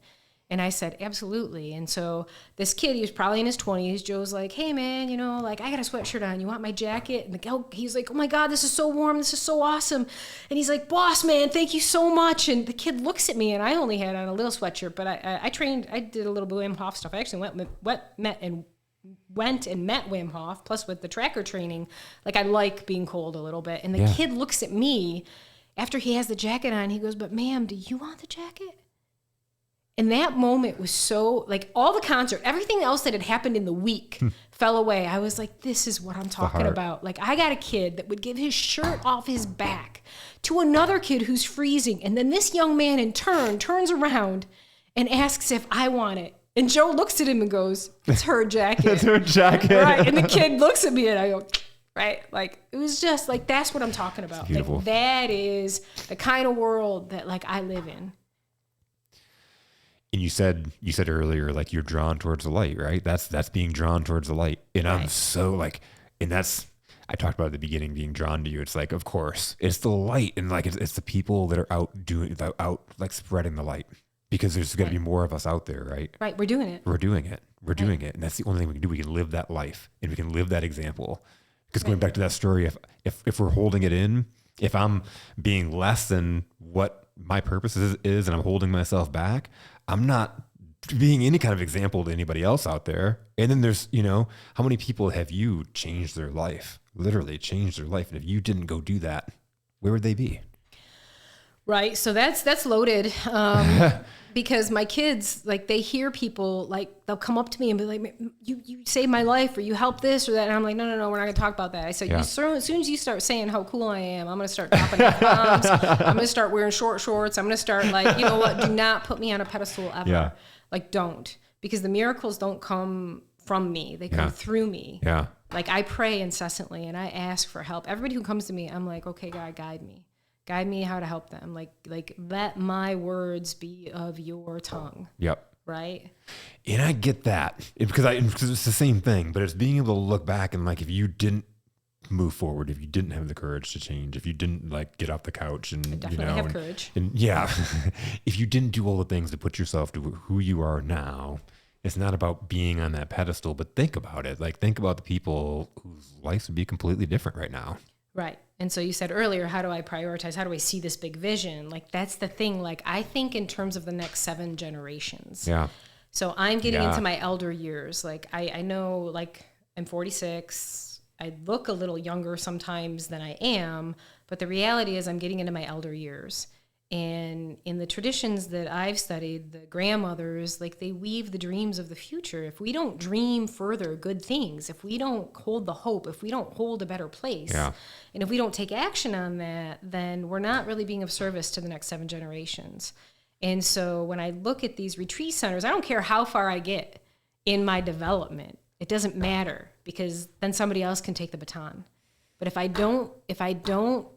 And I said, "Absolutely." And so this kid, he was probably in his 20s. Joe's like, "Hey, man, I got a sweatshirt on. You want my jacket?" And he's like, "Oh, my God, this is so warm. This is so awesome." And he's like, "Boss, man, thank you so much." And the kid looks at me, and I only had on a little sweatshirt, but I did a little Wim Hof stuff. I actually went and met Wim Hof, plus with the tracker training. Like, I like being cold a little bit. And the kid looks at me after he has the jacket on. He goes, "But ma'am, do you want the jacket?" And that moment was so, like, all the concert, everything else that had happened in the week fell away. I was like, this is what I'm talking about. Like, I got a kid that would give his shirt off his back to another kid who's freezing. And then this young man in turn turns around and asks if I want it. And Joe looks at him and goes, "It's her jacket." It's her jacket. Right. And the kid looks at me and I go, right? Like, it was just like, that's what I'm talking about. It's beautiful. Like, that is the kind of world that, like, I live in. And you said earlier, like, you're drawn towards the light, right? That's being drawn towards the light. And right. I'm so like, and I talked about at the beginning, being drawn to you. It's like, of course, it's the light. And like, it's the people that are out like spreading the light, because there's got to be more of us out there, right? Right. We're doing it. We're doing it. And that's the only thing we can do. We can live that life and we can live that example. Because going back to that story, if we're holding it in, if I'm being less than what my purpose is and I'm holding myself back, I'm not being any kind of example to anybody else out there. And then there's, how many people have you changed their life? Literally changed their life. And if you didn't go do that, where would they be? Right. So that's loaded. Because my kids, like, they hear people, like, they'll come up to me and be like, you saved my life, or you helped this or that. And I'm like, no, we're not going to talk about that. I said, as soon as you start saying how cool I am, I'm going to start dropping F-bombs. I'm going to start wearing short shorts. I'm going to start, like, you know what? Do not put me on a pedestal ever. Yeah. Like, don't. Because the miracles don't come from me. They come through me. Yeah. Like, I pray incessantly and I ask for help. Everybody who comes to me, I'm like, okay, God, guide me. Guide me how to help them. Like let my words be of your tongue. Yep. Right. And I get that because it's the same thing, but it's being able to look back and, like, if you didn't move forward, if you didn't have the courage to change, if you didn't, like, get off the couch and, I definitely have courage. And if you didn't do all the things to put yourself to who you are now, it's not about being on that pedestal, but think about it. Like, think about the people whose lives would be completely different right now. Right. And so you said earlier, how do I prioritize? How do I see this big vision? Like, that's the thing. Like, I think in terms of the next 7 generations. Yeah. So I'm getting into my elder years. Like, I know, like, I'm 46. I look a little younger sometimes than I am, but the reality is I'm getting into my elder years. And in the traditions that I've studied, the grandmothers, like they weave the dreams of the future. If we don't dream further good things, if we don't hold the hope, if we don't hold a better place, and if we don't take action on that, then we're not really being of service to the next 7 generations. And so when I look at these retreat centers, I don't care how far I get in my development. It doesn't matter, because then somebody else can take the baton. But if I don't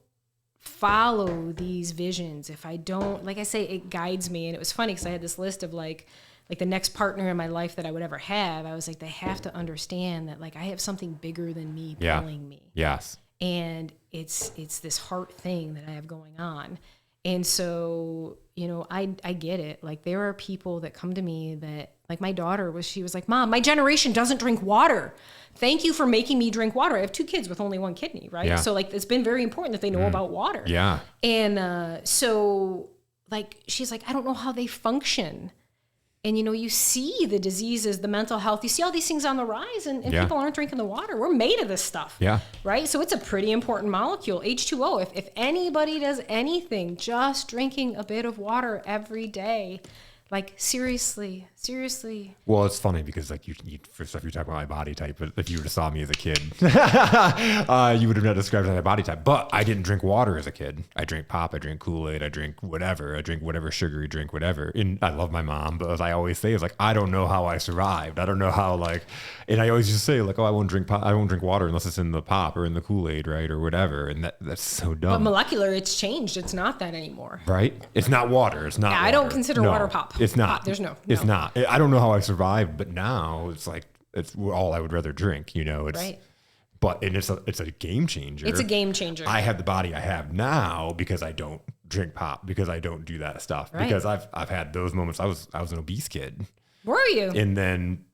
follow these visions, if I don't, like I say, it guides me. And it was funny because I had this list of like the next partner in my life that I would ever have. I was like, they have to understand that like I have something bigger than me pulling me. Yes. And it's this heart thing that I have going on. And so, you know, I get it. Like there are people that come to me that, like my daughter she was like, Mom, my generation doesn't drink water. Thank you for making me drink water. I have 2 kids with only 1 kidney, right? Yeah. So like it's been very important that they know about water. Yeah. And so like she's like, I don't know how they function. And, you know, you see the diseases, the mental health, you see all these things on the rise, and people aren't drinking the water. We're made of this stuff. Yeah. Right? So it's a pretty important molecule, H2O. If anybody does anything, just drinking a bit of water every day, like seriously. Well, it's funny because like you first off, you talk about my body type, but if you would have saw me as a kid, you would have not described my body type. But I didn't drink water as a kid. I drank pop, I drank Kool-Aid, I drink whatever sugary drink, whatever. And I love my mom, but as I always say, is like I don't know how I survived. I don't know how like, and I always just say like, oh, I won't drink water unless it's in the pop or in the Kool-Aid, right, or whatever. And that's so dumb. But molecular, it's changed. It's not that anymore. Right? It's not water. It's not. Yeah, water. I don't consider water pop. It's not. Pop. There's no. It's not. I don't know how I survived, but now it's like it's all I would rather drink. You know, it's right. But and it's a game changer. It's a game changer. I have the body I have now because I don't drink pop, because I don't do that stuff. Right. Because I've had those moments. I was an obese kid. Were you? And then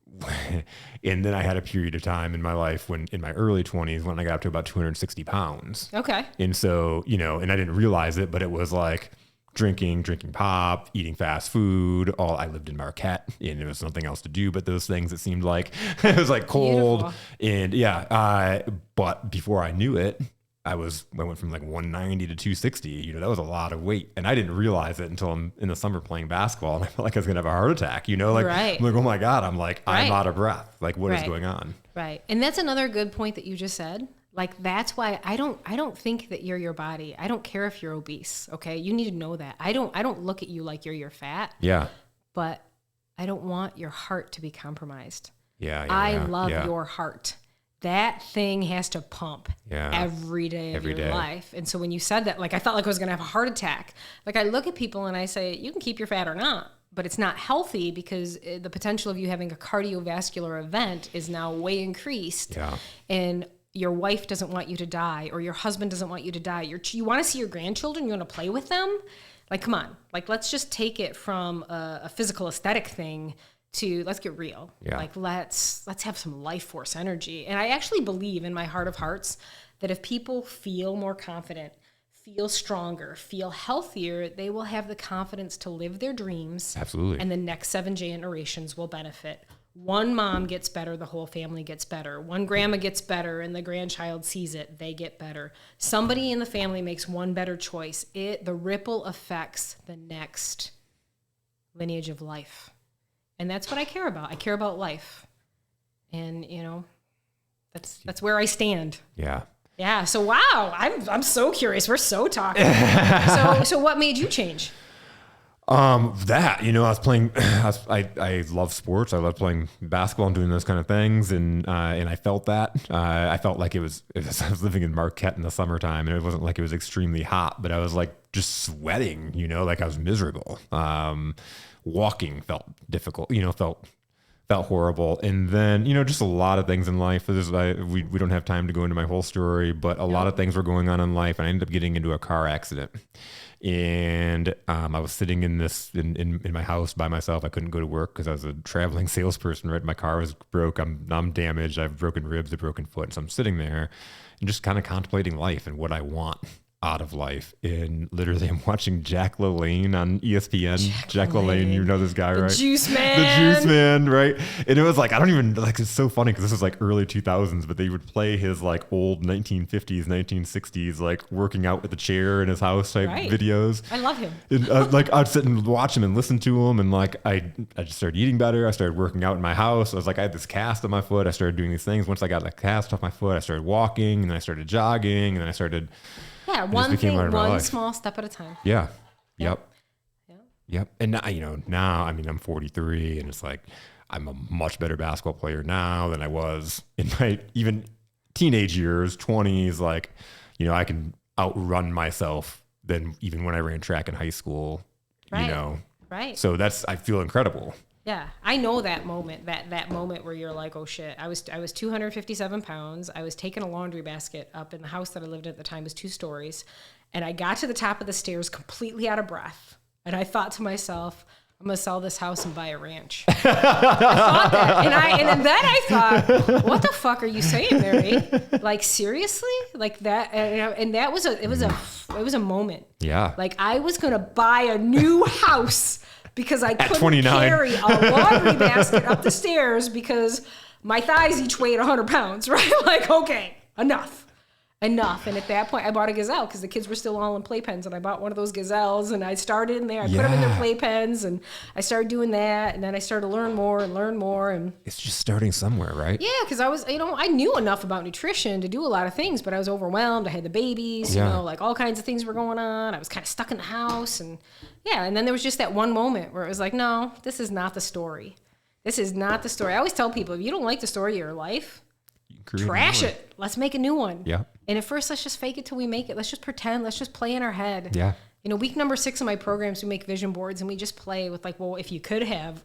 I had a period of time in my life when in my early 20s when I got up to about 260 pounds. Okay. And so, you know, and I didn't realize it, but it was like drinking pop, eating fast food. I lived in Marquette, and there was nothing else to do but those things. It seemed like it was like cold. Beautiful. And but before I knew it, I went from like 190 to 260. You know, that was a lot of weight, and I didn't realize it until I'm in the summer playing basketball, and I felt like I was gonna have a heart attack. You know, like right. I'm like, oh my God, I'm out of breath. Like, what is going on? Right, and that's another good point that you just said. Like, that's why I don't think that you're your body. I don't care if you're obese. Okay. You need to know that. I don't look at you like you're your fat. Yeah. But I don't want your heart to be compromised. Yeah. I love your heart. That thing has to pump every day of your life. And so when you said that, like, I felt like I was going to have a heart attack. Like, I look at people and I say, you can keep your fat or not, but it's not healthy because the potential of you having a cardiovascular event is now way increased. Yeah. And your wife doesn't want you to die, or your husband doesn't want you to die. You want to see your grandchildren, you want to play with them. Like, come on, like, let's just take it from a physical aesthetic thing to let's get real. Yeah. Like, let's have some life force energy. And I actually believe in my heart of hearts that if people feel more confident, feel stronger, feel healthier, they will have the confidence to live their dreams. Absolutely. And the next 7 generations will benefit. One mom gets better, the whole family gets better. One grandma gets better and the grandchild sees it, they get better. Somebody in the family makes one better choice. The ripple affects the next lineage of life. And that's what I care about. I care about life. And, you know, that's where I stand. Yeah. Yeah. So, wow, I'm so curious. We're so talking. So what made you change? That, you know, I love sports. I love playing basketball and doing those kind of things. And I felt that, I felt like I was living in Marquette in the summertime, and it wasn't like it was extremely hot, but I was like just sweating, you know, like I was miserable. Walking felt difficult, you know, felt horrible. And then, you know, just a lot of things in life. We don't have time to go into my whole story, but a lot of things were going on in life, and I ended up getting into a car accident. And I was sitting in my house by myself. I couldn't go to work because I was a traveling salesperson, right? My car was broke. I'm damaged. I have broken ribs, a broken foot. So I'm sitting there and just kind of contemplating life and what I want. out of life. And literally I'm watching Jack LaLanne on ESPN. Jack LaLanne, you know this guy, right? Juice Man. The Juice Man, right? And it was like, I don't even, like, it's so funny because this was like early 2000s, but they would play his like old 1950s, 1960s, like working out with the chair in his house type videos. I love him. And like I'd sit and watch him and listen to him. And like, I just started eating better. I started working out in my house. I was like, I had this cast on my foot. I started doing these things. Once I got the cast off my foot, I started walking, and then I started jogging, and then I started... Yeah, one thing, one small step at a time. Yeah. Yep. And now, I mean, I'm 43, and it's like, I'm a much better basketball player now than I was in my even teenage years, 20s. Like, I can outrun myself than even when I ran track in high school, Right. So I feel incredible. Yeah, I know that moment, that moment where you're like, oh shit, I was 257 pounds. I was taking a laundry basket up in the house that I lived in at the time, was 2 stories. And I got to the top of the stairs completely out of breath. And I thought to myself, I'm going to sell this house and buy a ranch. I thought that. And then I thought, what the fuck are you saying, Mary? Like, seriously? Like that? And that was it was a moment. Yeah. Like, I was going to buy a new house because I couldn't 29. carry a laundry basket up the stairs because my thighs each weighed 100 pounds, right? Like, okay, enough. And at that point, I bought a gazelle because the kids were still all in playpens, and I bought one of those gazelles, and I started in there. I put them in their playpens, and I started doing that, and then I started to learn more, and it's just starting somewhere, right? Yeah, because I was, I knew enough about nutrition to do a lot of things, but I was overwhelmed. I had the babies, like all kinds of things were going on. I was kind of stuck in the house, and then there was just that one moment where it was like, no, this is not the story. This is not the story. I always tell people, if you don't like the story of your life, trash it. Let's make a new one. Yeah. And at first, let's just fake it till we make it. Let's just pretend. Let's just play in our head. Yeah. Week number 6 of my programs, we make vision boards, and we just play with like, well, if you could have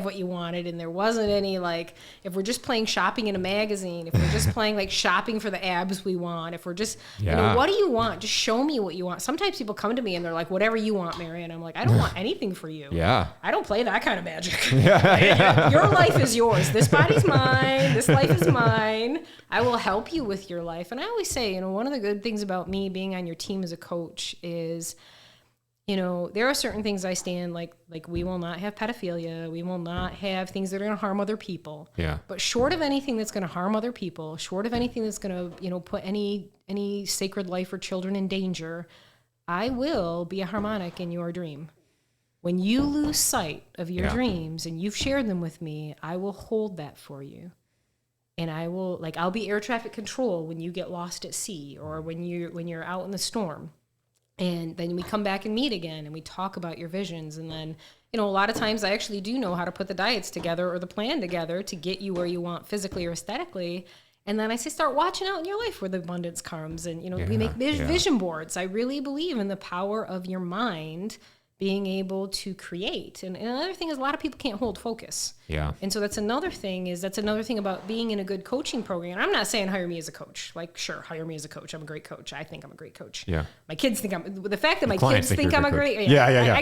what you wanted, and there wasn't any, like, if we're just playing shopping in a magazine, if we're just playing like shopping for the abs we want, if we're just, what do you want? Just show me what you want. Sometimes people come to me and they're like, whatever you want, Mary. And I'm like, I don't want anything for you. Yeah. I don't play that kind of magic. Your life is yours. This body's mine. This life is mine. I will help you with your life. And I always say, one of the good things about me being on your team as a coach is, there are certain things I stand like we will not have pedophilia. We will not have things that are going to harm other people. Yeah. But short of anything that's going to harm other people, short of anything that's going to, put any sacred life or children in danger, I will be a harmonic in your dream. When you lose sight of your dreams and you've shared them with me, I will hold that for you. And I'll be air traffic control when you get lost at sea or when you're out in the storm. And then we come back and meet again and we talk about your visions. And then, a lot of times I actually do know how to put the diets together or the plan together to get you where you want physically or aesthetically. And then I say, start watching out in your life where the abundance comes. And, we make vision boards. I really believe in the power of your mind being able to create. And another thing is a lot of people can't hold focus. Yeah. And so that's another thing about being in a good coaching program. And I'm not saying hire me as a coach. Like, sure, hire me as a coach. I'm a great coach. I think I'm a great coach. Yeah. My kids think the fact that my kids think I'm a great, Yeah. I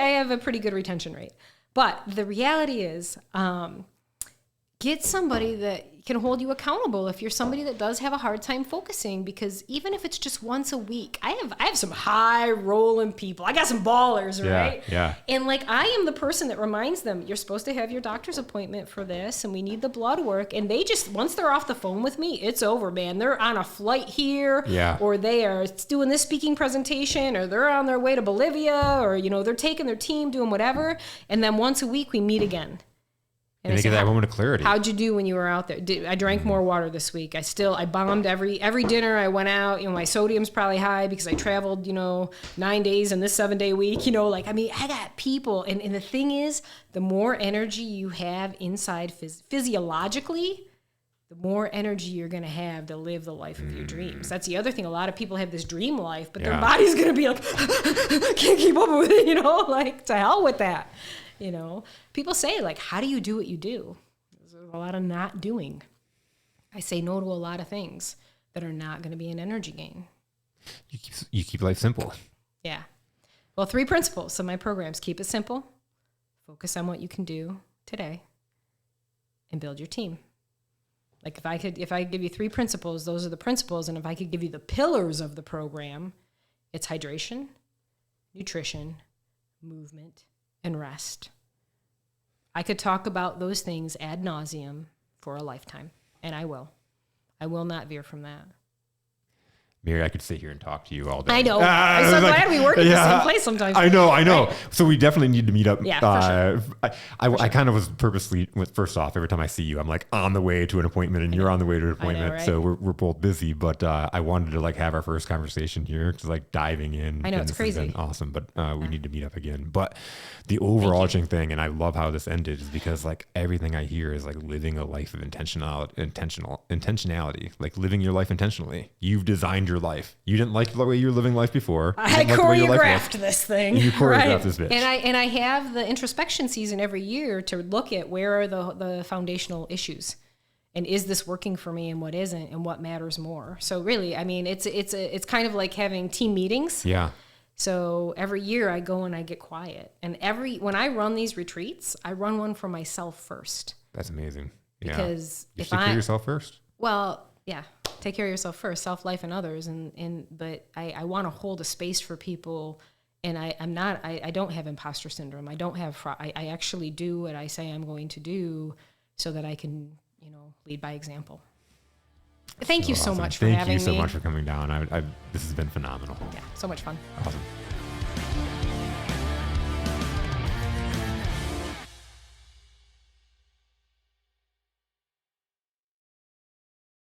have a pretty good retention rate. But the reality is, get somebody that can hold you accountable if you're somebody that does have a hard time focusing, because even if it's just once a week, I have some high rolling people. I got some ballers, right? Yeah. And I am the person that reminds them, you're supposed to have your doctor's appointment for this, and we need the blood work. And they just, once they're off the phone with me, it's over, man. They're on a flight here, or they are doing this speaking presentation, or they're on their way to Bolivia, or, they're taking their team, doing whatever. And then once a week we meet again. And they get that moment of clarity. How'd you do when you were out there? I drank more water this week. I bombed every dinner I went out. My sodium's probably high because I traveled, 9 days in this 7-day week. I got people. And the thing is, the more energy you have inside physiologically, the more energy you're going to have to live the life of your dreams. That's the other thing. A lot of people have this dream life, but their body's going to be like, can't keep up with it, to hell with that. People say, how do you do what you do? There's a lot of not doing. I say no to a lot of things that are not going to be an energy gain. You keep life simple. Yeah. Well, 3 principles of my programs: keep it simple, focus on what you can do today, and build your team. If I give you 3 principles, those are the principles. And if I could give you the pillars of the program, It's hydration, nutrition, movement, and rest. I could talk about those things ad nauseum for a lifetime, and I will. I will not veer from that. Mary, I could sit here and talk to you all day. I know. I'm so glad we work at the same place sometimes. I know. Right? So we definitely need to meet up. Yeah, for sure. I kind of was purposely, first off, every time I see you, I'm like on the way to an appointment and you're on the way to an appointment. right? So we're both busy, but I wanted to like have our first conversation here, just like diving in. I know, it's this crazy. has been awesome, but we need to meet up again. But the overarching thing, and I love how this ended, is because like everything I hear is like living a life of intentionality, like living your life intentionally. You've designed your life. You didn't like the way you were living life before. I choreographed this thing. You choreographed this bitch. And I have the introspection season every year to look at where are the foundational issues, and is this working for me, and what isn't, and what matters more. So really, I mean, it's kind of like having team meetings. Yeah. So every year I go and I get quiet, and when I run these retreats, I run one for myself first. That's amazing. Yeah. Because you take care of yourself first. Well, yeah, take care of yourself first, self, life, and others. But I want to hold a space for people, and I don't have imposter syndrome. I don't have, I actually do what I say I'm going to do so that I can, lead by example. Thank you so awesome. much for having me. Thank you so much for coming down. This has been phenomenal. Yeah, so much fun. Awesome.